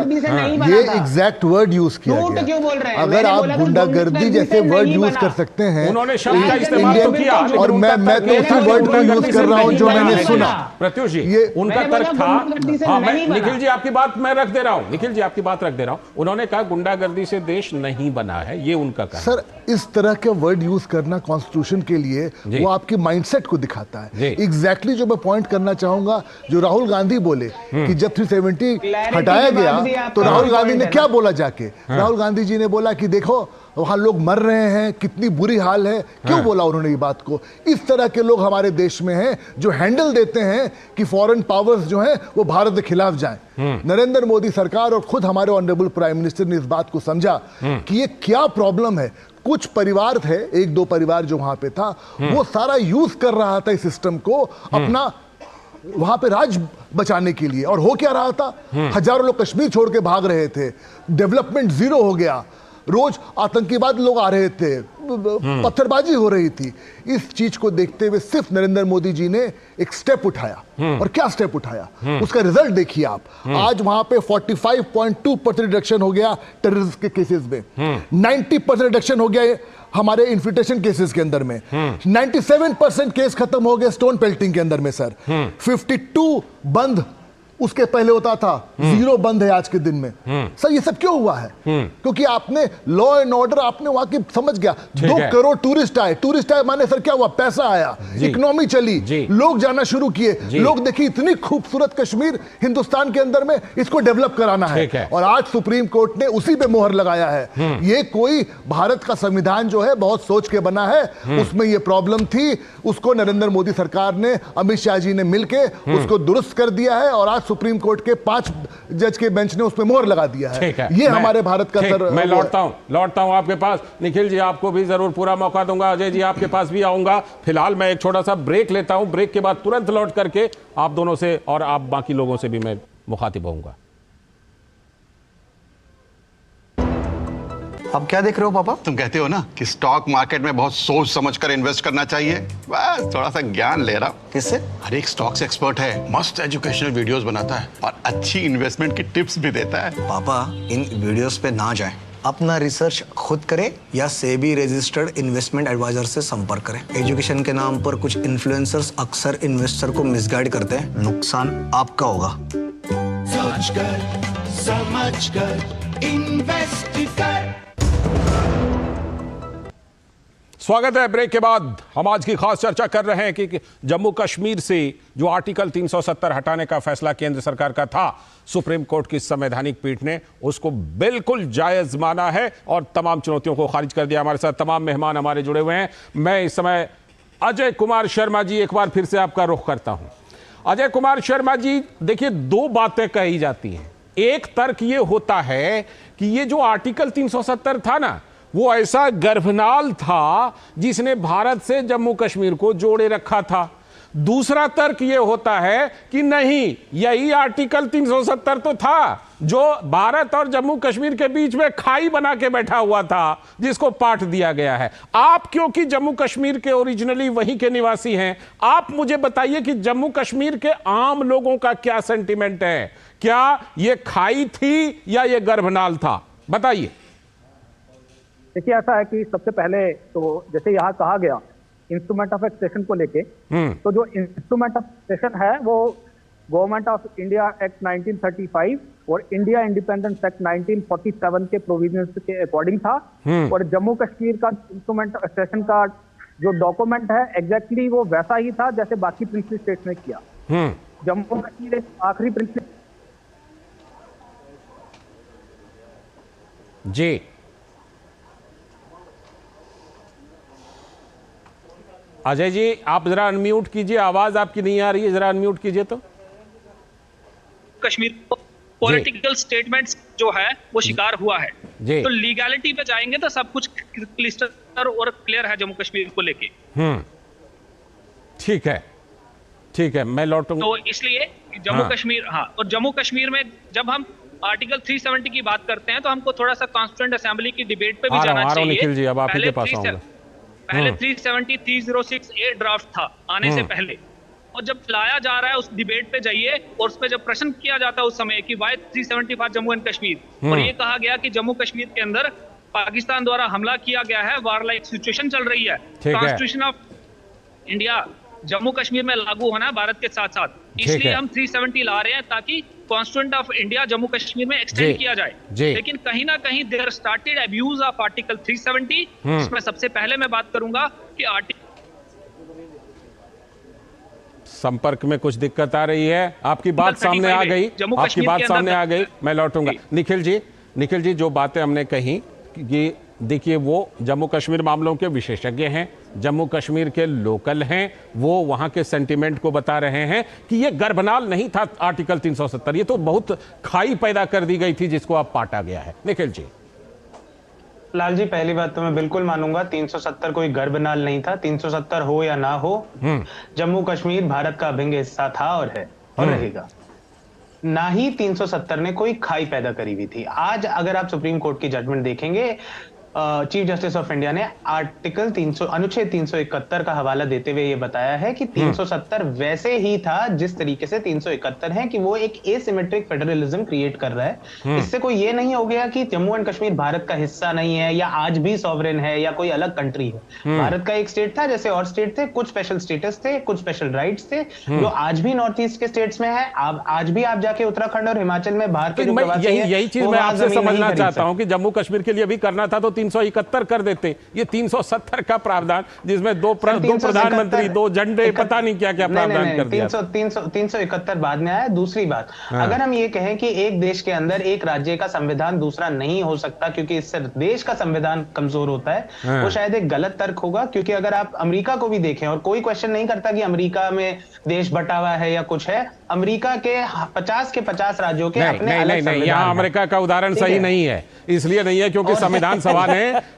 ये एग्जैक्ट वर्ड यूज किया गया। अगर आप गुंडागर्दी जैसे वर्ड यूज कर सकते हैं, उन्होंने शब्द का इस्तेमाल तो किया, और मैं तो उसी वर्ड को यूज कर रहा हूं जो मैंने सुना। प्रत्युष जी, ये उनका तर्क था। हाँ, निखिल जी आपकी बात मैं रख दे रहा हूं, निखिल जी आपकी बात रख दे रहा हूं। उन्होंने कहा गुंडागर्दी से देश नहीं बना है, ये उनका कहना। सर, इस तरह के वर्ड यूज करना कॉन्स्टिट्यूशन के लिए वो आपके माइंडसेट को दिखाता है। एग्जैक्टली जो मैं पॉइंट करना चाहूंगा, जो राहुल गांधी बोले कि जब 370 हटाया गया तो राहुल गांधी ने क्या बोला जाके? राहुल गांधी जी ने बोला कि देखो वहां लोग मर रहे हैं, कितनी बुरी हाल है। क्यों बोला उन्होंने ये बात को? इस तरह के लोग हमारे देश में हैं जो हैंडल देते हैं कि फॉरेन पावर्स जो हैं वो भारत के खिलाफ जाएं। नरेंद्र मोदी सरकार और खुद हमारे ऑनरेबल प्राइम मिनिस्टर ने इस बात को समझा कि ये क्या प्रॉब्लम है। कुछ परिवार थे, एक दो परिवार जो वहां पे था, वो सारा यूज कर रहा था इस सिस्टम को अपना वहां पे राज बचाने के लिए। और हो क्या रहा था? हजारों लोग कश्मीर छोड़ के भाग रहे थे, डेवलपमेंट जीरो हो गया, रोज आतंकीवाद लोग आ रहे थे, पत्थरबाजी हो रही थी। इस चीज को देखते हुए सिर्फ नरेंद्र मोदी जी ने एक स्टेप उठाया। और क्या स्टेप उठाया, उसका रिजल्ट देखिए आप। आज वहां पे 45.2% रिडक्शन हो गया टेररिज्म के केसेस में, 90% रिडक्शन हो गया हमारे इन्फिल्ट्रेशन केसेस के अंदर में, 97% केस खत्म हो गए स्टोन पेल्टिंग के अंदर में सर। 52 बंद उसके पहले होता था, 0 बंद है आज के दिन में। सर ये सब क्यों हुआ है? क्योंकि आपने लॉ एंड ऑर्डर आपने वहां की समझ गया। 2 करोड़ टूरिस्ट आए माने सर क्या हुआ, पैसा आया, इकोनॉमी चली, लोग जाना शुरू किए, लोग देखिए इतनी खूबसूरत कश्मीर हिंदुस्तान के अंदर में, इसको डेवलप कराना है। और आज सुप्रीम कोर्ट ने उसी पे मोहर लगाया है। ये कोई भारत का संविधान जो है बहुत सोच के बना है, उसमें ये प्रॉब्लम थी, उसको नरेंद्र मोदी सरकार ने, अमित शाह जी ने मिलके उसको दुरुस्त कर दिया है। और आज सुप्रीम कोर्ट के 5 जज के बेंच ने उस पर मोहर लगा दिया है। ये हमारे भारत का सर। मैं लौटता हूं आपके पास। निखिल जी आपको भी जरूर पूरा मौका दूंगा, अजय जी आपके पास भी आऊंगा। फिलहाल मैं एक छोटा सा ब्रेक लेता हूं, ब्रेक के बाद तुरंत लौट करके आप दोनों से और आप बाकी लोगों से भी मैं मुखातिब होऊंगा। अब क्या देख रहे हो पापा? तुम कहते हो ना कि स्टॉक मार्केट में बहुत सोच समझकर इन्वेस्ट करना चाहिए, बस थोड़ा सा ज्ञान ले रहा हूं। किससे? हर एक स्टॉक्स एक्सपर्ट है, मस्त एजुकेशनल वीडियोस बनाता है और अच्छी इन्वेस्टमेंट की टिप्स भी देता है। पापा इन वीडियोस पे ना जाएं, अपना रिसर्च खुद करें या सेबी रजिस्टर्ड इन्वेस्टमेंट एडवाइजर से संपर्क करें। एजुकेशन के नाम पर कुछ इन्फ्लुएंसर्स अक्सर इन्वेस्टर को मिसगाइड करते हैं, नुकसान आपका होगा। सोच कर समझ कर इन्वेस्ट कर। स्वागत है। ब्रेक के बाद हम आज की खास चर्चा कर रहे हैं कि जम्मू कश्मीर से जो आर्टिकल 370 हटाने का फैसला केंद्र सरकार का था, सुप्रीम कोर्ट की संवैधानिक पीठ ने उसको बिल्कुल जायज माना है और तमाम चुनौतियों को खारिज कर दिया। हमारे साथ तमाम मेहमान हमारे जुड़े हुए हैं। मैं इस समय अजय कुमार शर्मा जी, एक बार फिर से आपका रुख करता हूं। अजय कुमार शर्मा जी, देखिए 2 बातें कही जाती हैं। एक तर्क ये होता है कि ये जो आर्टिकल 370 था ना, वो ऐसा गर्भनाल था जिसने भारत से जम्मू कश्मीर को जोड़े रखा था। दूसरा तर्क यह होता है कि नहीं, यही आर्टिकल 370 तो था जो भारत और जम्मू कश्मीर के बीच में खाई बना के बैठा हुआ था, जिसको पाट दिया गया है। आप क्योंकि जम्मू कश्मीर के ओरिजिनली वहीं के निवासी हैं, आप मुझे बताइए कि जम्मू कश्मीर के आम लोगों का क्या सेंटिमेंट है? क्या ये खाई थी या ये गर्भनाल था? बताइए। देखिए ऐसा है कि सबसे पहले तो जैसे यहाँ कहा गया इंस्ट्रूमेंट ऑफ एक्सप्रेशन को लेके, तो जो इंस्ट्रूमेंट ऑफ एक्सप्रेशन है वो गवर्नमेंट ऑफ इंडिया एक्ट 1935 और इंडिया इंडिपेंडेंस एक्ट 1947 के प्रोविजंस के अकॉर्डिंग था। और जम्मू कश्मीर का इंस्ट्रूमेंट ऑफ एक्सप्रेशन का जो डॉक्यूमेंट है एग्जैक्टली वो वैसा ही था जैसे बाकी प्रिंसली स्टेट्स ने किया। जम्मू कश्मीर एक आखिरी प्रिंसली। जी अजय जी, आप जरा अनम्यूट कीजिए, आवाज आपकी नहीं आ रही है, जरा अनम्यूट कीजिए। तो कश्मीर को पॉलिटिकल स्टेटमेंट्स जो है वो शिकार हुआ है, तो लीगैलिटी पे जाएंगे तो सब कुछ क्लिस्टर और क्लियर है जम्मू कश्मीर को लेके। ठीक है, ठीक है, मैं लौटूंगा। तो इसलिए जम्मू कश्मीर, हाँ, और जम्मू कश्मीर में जब हम आर्टिकल 370 की बात करते हैं तो हमको थोड़ा सा कॉन्स्टिट्यूएंट असेंबली की डिबेट पे भी जाना चाहिए। निखिल जी, अब आप ही के पास आऊंगा। पहले 370 306A ड्राफ्ट था आने से पहले, और जब लाया जा रहा है उस डिबेट पे जाइए और उस पे जब प्रश्न किया जाता है उस समय कि वाई 375 जम्मू एंड कश्मीर, और ये कहा गया कि जम्मू कश्मीर के अंदर पाकिस्तान द्वारा हमला किया गया है, वार लाइक सिचुएशन चल रही है, constitution of India Jammu Kashmir में लागू होना है भारत के साथ साथ, इसलिए हम 370 ला रहे हैं ताकि constituent of India Jammu Kashmir में एक्सटेंड किया जाए। लेकिन कहीं ना कहीं there started abuse of article 370। इसमें सबसे पहले मैं बात करूंगा कि संपर्क में कुछ दिक्कत आ रही है। आपकी बात सामने आ गई, आपकी बात सामने आ गई, मैं लौटूंगा। निखिल जी, जो बातें हमने कही कि देखिए वो जम्मू कश्मीर मामलों के विशेषज्ञ हैं, जम्मू कश्मीर के लोकल हैं, वो वहां के सेंटिमेंट को बता रहे हैं कि ये गर्भनाल नहीं था आर्टिकल 370, ये तो बहुत खाई पैदा कर दी गई थी जिसको अब पाटा गया है। निखिल जी। लाल जी, पहली बात तो मैं बिल्कुल मानूंगा 370 कोई गर्भनाल नहीं था। 370 हो या ना हो, जम्मू कश्मीर भारत का अभिन्न हिस्सा था और है और रहेगा। ना ही 370 ने कोई खाई पैदा करी हुई थी। आज अगर आप सुप्रीम कोर्ट की जजमेंट देखेंगे, चीफ जस्टिस ऑफ इंडिया ने अनुच्छेद 371 का हवाला देते हुए ये बताया है कि 370 वैसे ही था जिस तरीके से 371 है, कि वो एक एसिमेट्रिक फेडरलिज्म क्रिएट कर रहा है। इससे कोई ये नहीं हो गया कि जम्मू एंड कश्मीर भारत का हिस्सा नहीं है या आज भी सॉवरेन है या कोई अलग कंट्री है। भारत का एक स्टेट था जैसे और स्टेट थे, कुछ स्पेशल स्टेटस थे, कुछ स्पेशल राइट्स थे, जो आज भी नॉर्थ ईस्ट के स्टेट्स में है। आज भी आप जाके उत्तराखंड और हिमाचल में बाहर के यही चीज मैं आपसे समझना चाहता हूं कि जम्मू कश्मीर के लिए भी करना था तो 371 कर देते, ये 370 का प्रावधान जिसमें दो प्रधानमंत्री, दो झंडे, पता नहीं क्या क्या प्रावधान कर दिया। 371 बाद में आया। दूसरी बात, अगर हम ये कहें कि एक देश के अंदर एक राज्य का संविधान दूसरा नहीं हो सकता क्योंकि इससे देश का संविधान कमजोर होता है, वो शायद एक गलत तर्क होगा। क्योंकि अगर आप अमेरिका को भी देखें, और कोई क्वेश्चन नहीं करता कि अमेरिका में देश बटा हुआ है या कुछ है, अमेरिका के 50 के 50 राज्यों के अपने अलग संविधान हैं। यहाँ अमेरिका का उदाहरण सही नहीं है, इसलिए नहीं है क्योंकि संविधान सभा ने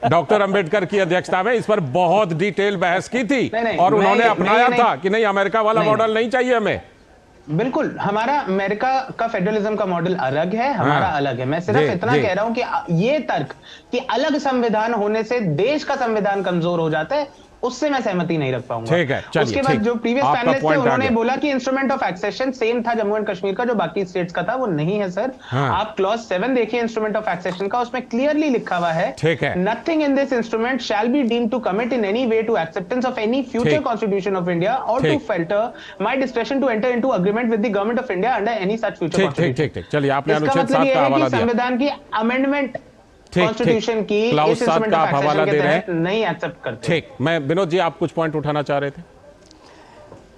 डॉक्टर अंबेडकर की अध्यक्षता में इस पर बहुत डिटेल बहस की थी और उन्होंने अपनाया था कि नहीं, अमेरिका वाला मॉडल नहीं चाहिए हमें। बिल्कुल, हमारा अमेरिका का फेडरलिज्म का मॉडल अलग है, हमारा अलग है। मैं सिर्फ इतना कह रहा हूं कि ये तर्क कि अलग संविधान होने से देश का संविधान कमजोर हो जाता है, उससे मैं सहमति नहीं रख पाऊंगा। ठीक है, चलिए, उसके बाद जो प्रीवियस पैनलिस्ट थे उन्होंने बोला कि इंस्ट्रूमेंट ऑफ एक्सेशन सेम था जम्मू एंड कश्मीर का जो बाकी स्टेट्स का था, वो नहीं है सर। आप क्लॉज 7 देखिए इंस्ट्रूमेंट ऑफ एक्सेशन का, उसमें क्लियरली लिखा हुआ है, नथिंग इन this instrument shall be deemed to commit इन any way to acceptance of any future constitution of India और to fetter my discretion to enter into agreement with the government of India under any such future constitution. ठीक, चलिए, आपने अनुच्छेद 7 का हवाला दिया, संविधान की अमेंडमेंट कॉन्स्टिट्यूशन की क्लाउज 7 का आप हवाला दे रहे हैं, नहीं एक्सेप्ट करते। ठीक, मैं विनोद जी, आप कुछ पॉइंट उठाना चाह रहे थे?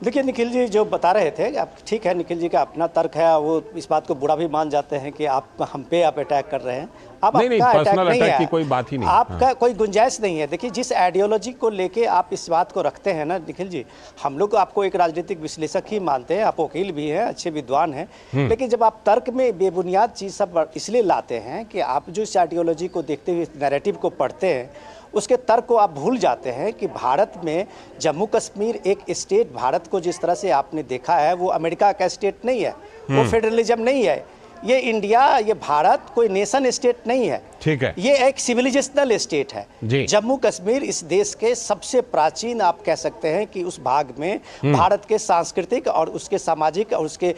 देखिए, निखिल जी जो बता रहे थे, आप ठीक है, निखिल जी का अपना तर्क है, वो इस बात को बुरा भी मान जाते हैं कि आप हम पे आप अटैक कर रहे हैं। अब नहीं, पर्सनल अटैक की कोई बात ही नहीं, आपका कोई गुंजाइश नहीं है। देखिए, जिस आइडियोलॉजी को लेके आप इस बात को रखते हैं ना निखिल जी, हम लोग आपको एक राजनीतिक विश्लेषक ही मानते हैं, आप वकील भी हैं, अच्छे विद्वान हैं, लेकिन जब आप तर्क में बेबुनियाद चीज़ सब इसलिए लाते हैं कि आप जो इस आइडियोलॉजी को देखते हुए नैरेटिव को पढ़ते हैं, उसके तर्क को आप भूल जाते हैं कि भारत में जम्मू कश्मीर एक स्टेट, भारत को जिस तरह से आपने देखा है, वो अमेरिका का स्टेट नहीं है, वो फेडरलिज्म नहीं है, ये इंडिया, ये भारत कोई नेशन स्टेट नहीं है, ठीक है, ये एक सिविलाइजेशनल स्टेट है। जम्मू कश्मीर इस देश के सबसे प्राचीन, आप कह सकते हैं कि उस भाग में भारत के सांस्कृतिक और उसके सामाजिक और उसके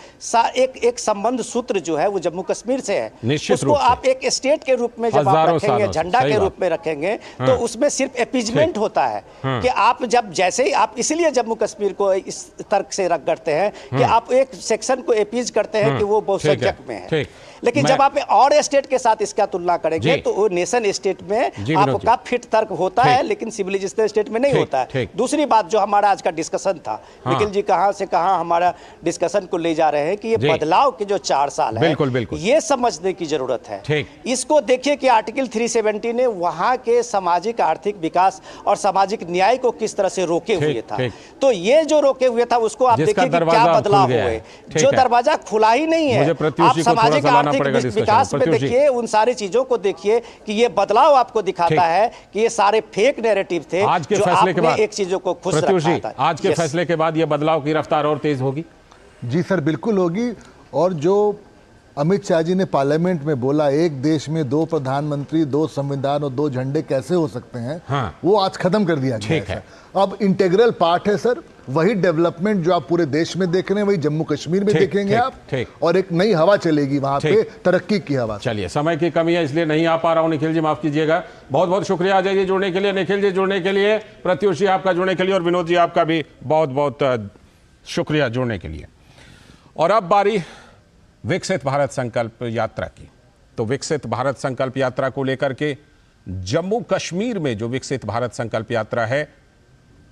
एक संबंध सूत्र जो है वो जम्मू कश्मीर से है। उसको आप एक स्टेट के रूप में जब आप रखेंगे, झंडा के रूप में रखेंगे, तो उसमें सिर्फ अपीजमेंट होता है कि आप जब जैसे ही आप, इसलिए जम्मू कश्मीर को इस तर्क से रख करते हैं कि आप एक सेक्शन को अपीज करते हैं कि वो बहुसंख्यक में है। लेकिन जब आप और स्टेट के साथ इसका तुलना करेंगे तो वो नेशन स्टेट में आपका फिट तर्क होता है, लेकिन सिविलाइजेशन स्टेट में नहीं होता है। दूसरी बात जो हमारा आज का डिस्कशन था, निखिल जी कहां से कहां हमारा डिस्कशन को ले जा रहे हैं कि ये बदलाव के जो 4 साल है, ये समझने की जरूरत है। इसको देखिए कि आर्टिकल 370 ने वहां के सामाजिक आर्थिक विकास और सामाजिक न्याय को किस तरह से रोके हुए था। तो ये जो रोके हुए था उसको आप देखिए कि क्या बदलाव हुए, जो दरवाजा खुला ही नहीं है। आप सामाजिक आर्थिक विकास में देखिए, उन सारी चीजों को देखिए कि ये बदलाव आपको दिखाता है कि ये सारे फेक नैरेटिव थे आज के जो फैसले के बाद एक चीजों को खुश रखा था। आज के फैसले के बाद ये बदलाव की रफ्तार और तेज होगी। जी सर, बिल्कुल होगी। और जो अमित शाह जी ने पार्लियामेंट में बोला, एक देश में 2 प्रधानमंत्री, 2 संविधान और 2 झंडे कैसे हो सकते हैं, वो आज खत्म कर दिया गया है। अब इंटीग्रल पार्ट है सर, वही डेवलपमेंट जो आप पूरे देश में देख रहे हैं वही जम्मू कश्मीर में देखेंगे आप, और एक नई हवा चलेगी वहां पे, तरक्की की हवा। चलिए, समय की कमी है इसलिए नहीं आ पा रहा हूं, निखिल जी माफ कीजिएगा। बहुत बहुत शुक्रिया अजय जी जुड़ने के लिए, निखिल जी जुड़ने के लिए, प्रत्युष जी आपका जुड़ने के लिए, और विनोद जी आपका भी बहुत बहुत शुक्रिया जुड़ने के लिए। और अब बारी विकसित भारत संकल्प यात्रा की। तो विकसित भारत संकल्प यात्रा को लेकर के जम्मू कश्मीर में जो विकसित भारत संकल्प यात्रा है,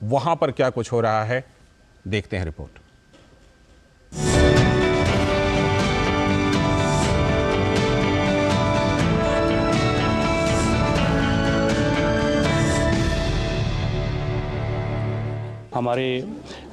वहां पर क्या कुछ हो रहा है, देखते हैं रिपोर्ट। हमारे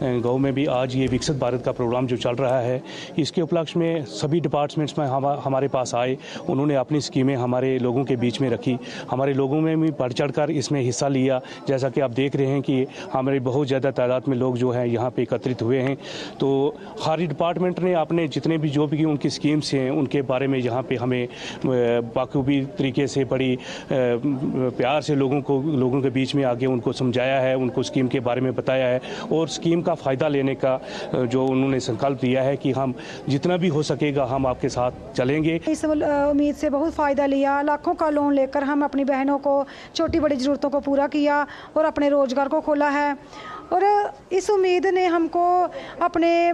गाँव में भी आज ये विकसित भारत का प्रोग्राम जो चल रहा है, इसके उपलक्ष्य में सभी डिपार्टमेंट्स में हमारे पास आए, उन्होंने अपनी स्कीमें हमारे लोगों के बीच में रखी, हमारे लोगों में भी बढ़ चढ़ कर इसमें हिस्सा लिया। जैसा कि आप देख रहे हैं कि हमारे बहुत ज़्यादा तादाद में लोग जो हैं यहाँ पे एकत्रित हुए हैं। तो हर डिपार्टमेंट ने अपने जितने भी जो भी उनकी स्कीम्स हैं उनके बारे में यहाँ पे हमें बाखूबी तरीके से बड़ी प्यार से लोगों के बीच में आगे उनको समझाया है, उनको स्कीम के बारे में बताया है और स्कीम का फ़ायदा लेने का जो उन्होंने संकल्प दिया है कि हम जितना भी हो सकेगा हम आपके साथ चलेंगे। इस उम्मीद से बहुत फ़ायदा लिया, लाखों का लोन लेकर हम अपनी बहनों को छोटी बड़ी ज़रूरतों को पूरा किया और अपने रोज़गार को खोला है। और इस उम्मीद ने हमको अपने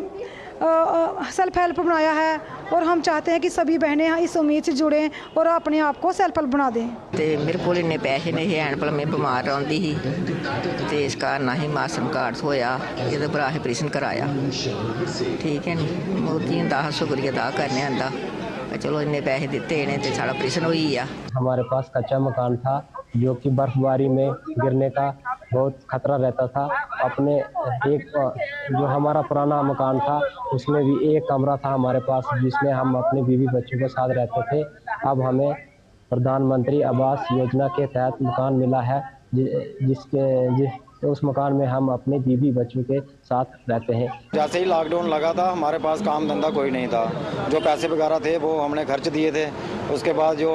सेल्फ हेल्प बनाया है और हम चाहते हैं कि सभी बहनें इस उम्मीद से जुड़ें और अपने आप को सेल्फ हेल्प बना दें। तो मेरे को इन्ने पैसे नहीं हैं, भला मैं बीमार रहती ही तो इस कारण ही मासन कार्ड होया, ये बड़ा ऑपरेशन कराया। ठीक है नी, मोदी का शुक्रिया अदा करने आंदा, चलो इन्ने पैसे दिते इन्हें तो सारा ऑपरेशन हुई आ। हमारे पास कच्चा मकान था जो कि बर्फबारी में गिरने का बहुत खतरा रहता था। अपने एक जो हमारा पुराना मकान था उसमें भी एक कमरा था हमारे पास जिसमें हम अपने बीवी बच्चों के साथ रहते थे। अब हमें प्रधानमंत्री आवास योजना के तहत मकान मिला है उस मकान में हम अपने बीवी बच्चों के साथ रहते हैं। जैसे ही लॉकडाउन लगा था हमारे पास काम धंधा कोई नहीं था, जो पैसे वगैरह थे वो हमने खर्च दिए थे। उसके बाद जो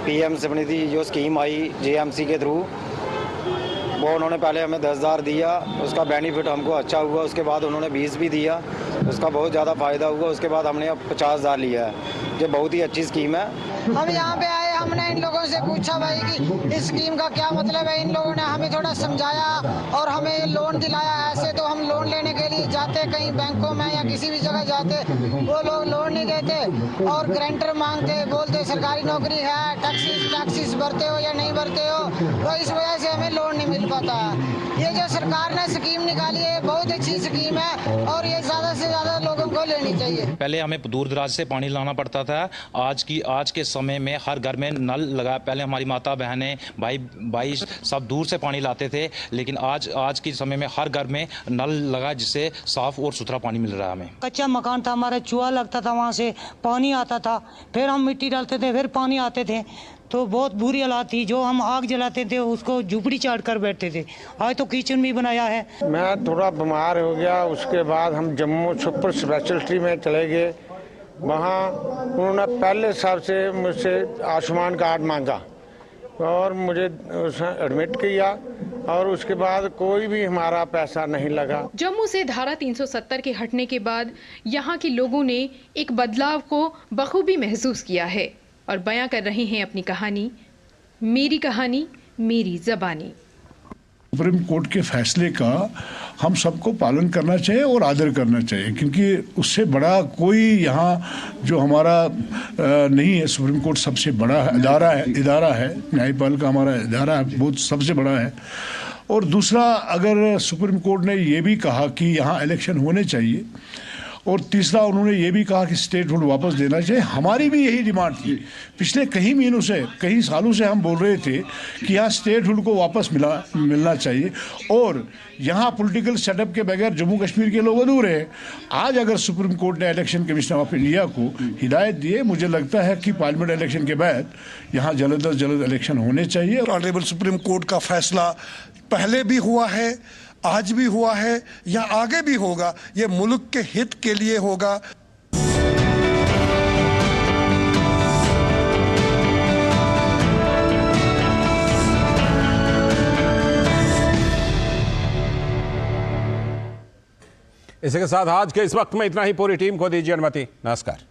PM समृद्धि जो स्कीम आई JMC के थ्रू, वो उन्होंने पहले हमें 10,000 दिया, उसका बेनिफिट हमको अच्छा हुआ। उसके बाद उन्होंने 20 भी दिया, उसका बहुत ज़्यादा फ़ायदा हुआ। उसके बाद हमने अब 50,000 लिया है। ये बहुत ही अच्छी स्कीम है। हम यहाँ पे आए, हमने इन लोगों से पूछा भाई कि इस स्कीम का क्या मतलब है। इन लोगों ने हमें थोड़ा समझाया और हमें लोन दिलाया। ऐसे तो हम लोन लेने के लिए जाते कहीं बैंकों में या किसी भी जगह जाते, वो लोग लोन नहीं देते और गारंटर मांगते, बोलते सरकारी नौकरी है, टैक्सीज भरते हो या नहीं भरते हो, तो इस वजह से हमें लोन नहीं मिल पाता। ये जो सरकार ने स्कीम निकाली है बहुत अच्छी स्कीम है और ये ज़्यादा से ज़्यादा लोगों को लेनी चाहिए। पहले हमें दूर दराज से पानी लाना पड़ता था, आज के समय में हर घर में नल लगा। पहले हमारी माता बहनें भाई सब दूर से पानी लाते थे, लेकिन आज के समय में हर घर में नल लगा जिससे साफ और सुथरा पानी मिल रहा है हमें। कच्चा मकान था हमारा, चूहा लगता था, वहाँ से पानी आता था, फिर हम मिट्टी डालते थे, फिर पानी आते थे, तो बहुत बुरी हालात थी। जो हम आग जलाते थे उसको झुपड़ी चाट कर बैठते थे। आज तो किचन भी बनाया है। मैं थोड़ा बीमार हो गया, उसके बाद हम जम्मू सुपर स्पेशलिटी में चले गए। वहाँ उन्होंने पहले साहब से मुझसे आयुष्मान कार्ड मांगा और मुझे उसने एडमिट किया और उसके बाद कोई भी हमारा पैसा नहीं लगा। जम्मू से धारा 370 के हटने के बाद यहाँ के लोगों ने एक बदलाव को बखूबी महसूस किया है और बयां कर रहे हैं अपनी कहानी, मेरी ज़बानी। सुप्रीम कोर्ट के फैसले का हम सबको पालन करना चाहिए और आदर करना चाहिए, क्योंकि उससे बड़ा कोई यहाँ जो हमारा नहीं है। सुप्रीम कोर्ट सबसे बड़ा इदारा है, न्यायपालिका हमारा इदारा है, बहुत सबसे बड़ा है। और दूसरा, अगर सुप्रीम कोर्ट ने ये भी कहा कि यहाँ इलेक्शन होने चाहिए, और तीसरा उन्होंने ये भी कहा कि स्टेटहुड वापस देना चाहिए, हमारी भी यही डिमांड थी। पिछले कई सालों से हम बोल रहे थे कि यहाँ स्टेटहुड को वापस मिलना चाहिए और यहाँ पॉलिटिकल सेटअप के बगैर जम्मू कश्मीर के लोग अधूरे हैं। आज अगर सुप्रीम कोर्ट ने इलेक्शन कमीशन ऑफ इंडिया को हिदायत दी है, मुझे लगता है कि पार्लियामेंट इलेक्शन के बाद यहाँ जल्द अज जल्द इलेक्शन होने चाहिए। ऑनरेबल सुप्रीम कोर्ट का फैसला पहले भी हुआ है, आज भी हुआ है या आगे भी होगा, ये मुल्क के हित के लिए होगा। इसी के साथ आज के इस वक्त में इतना ही। पूरी टीम को दीजिए अनुमति। नमस्कार।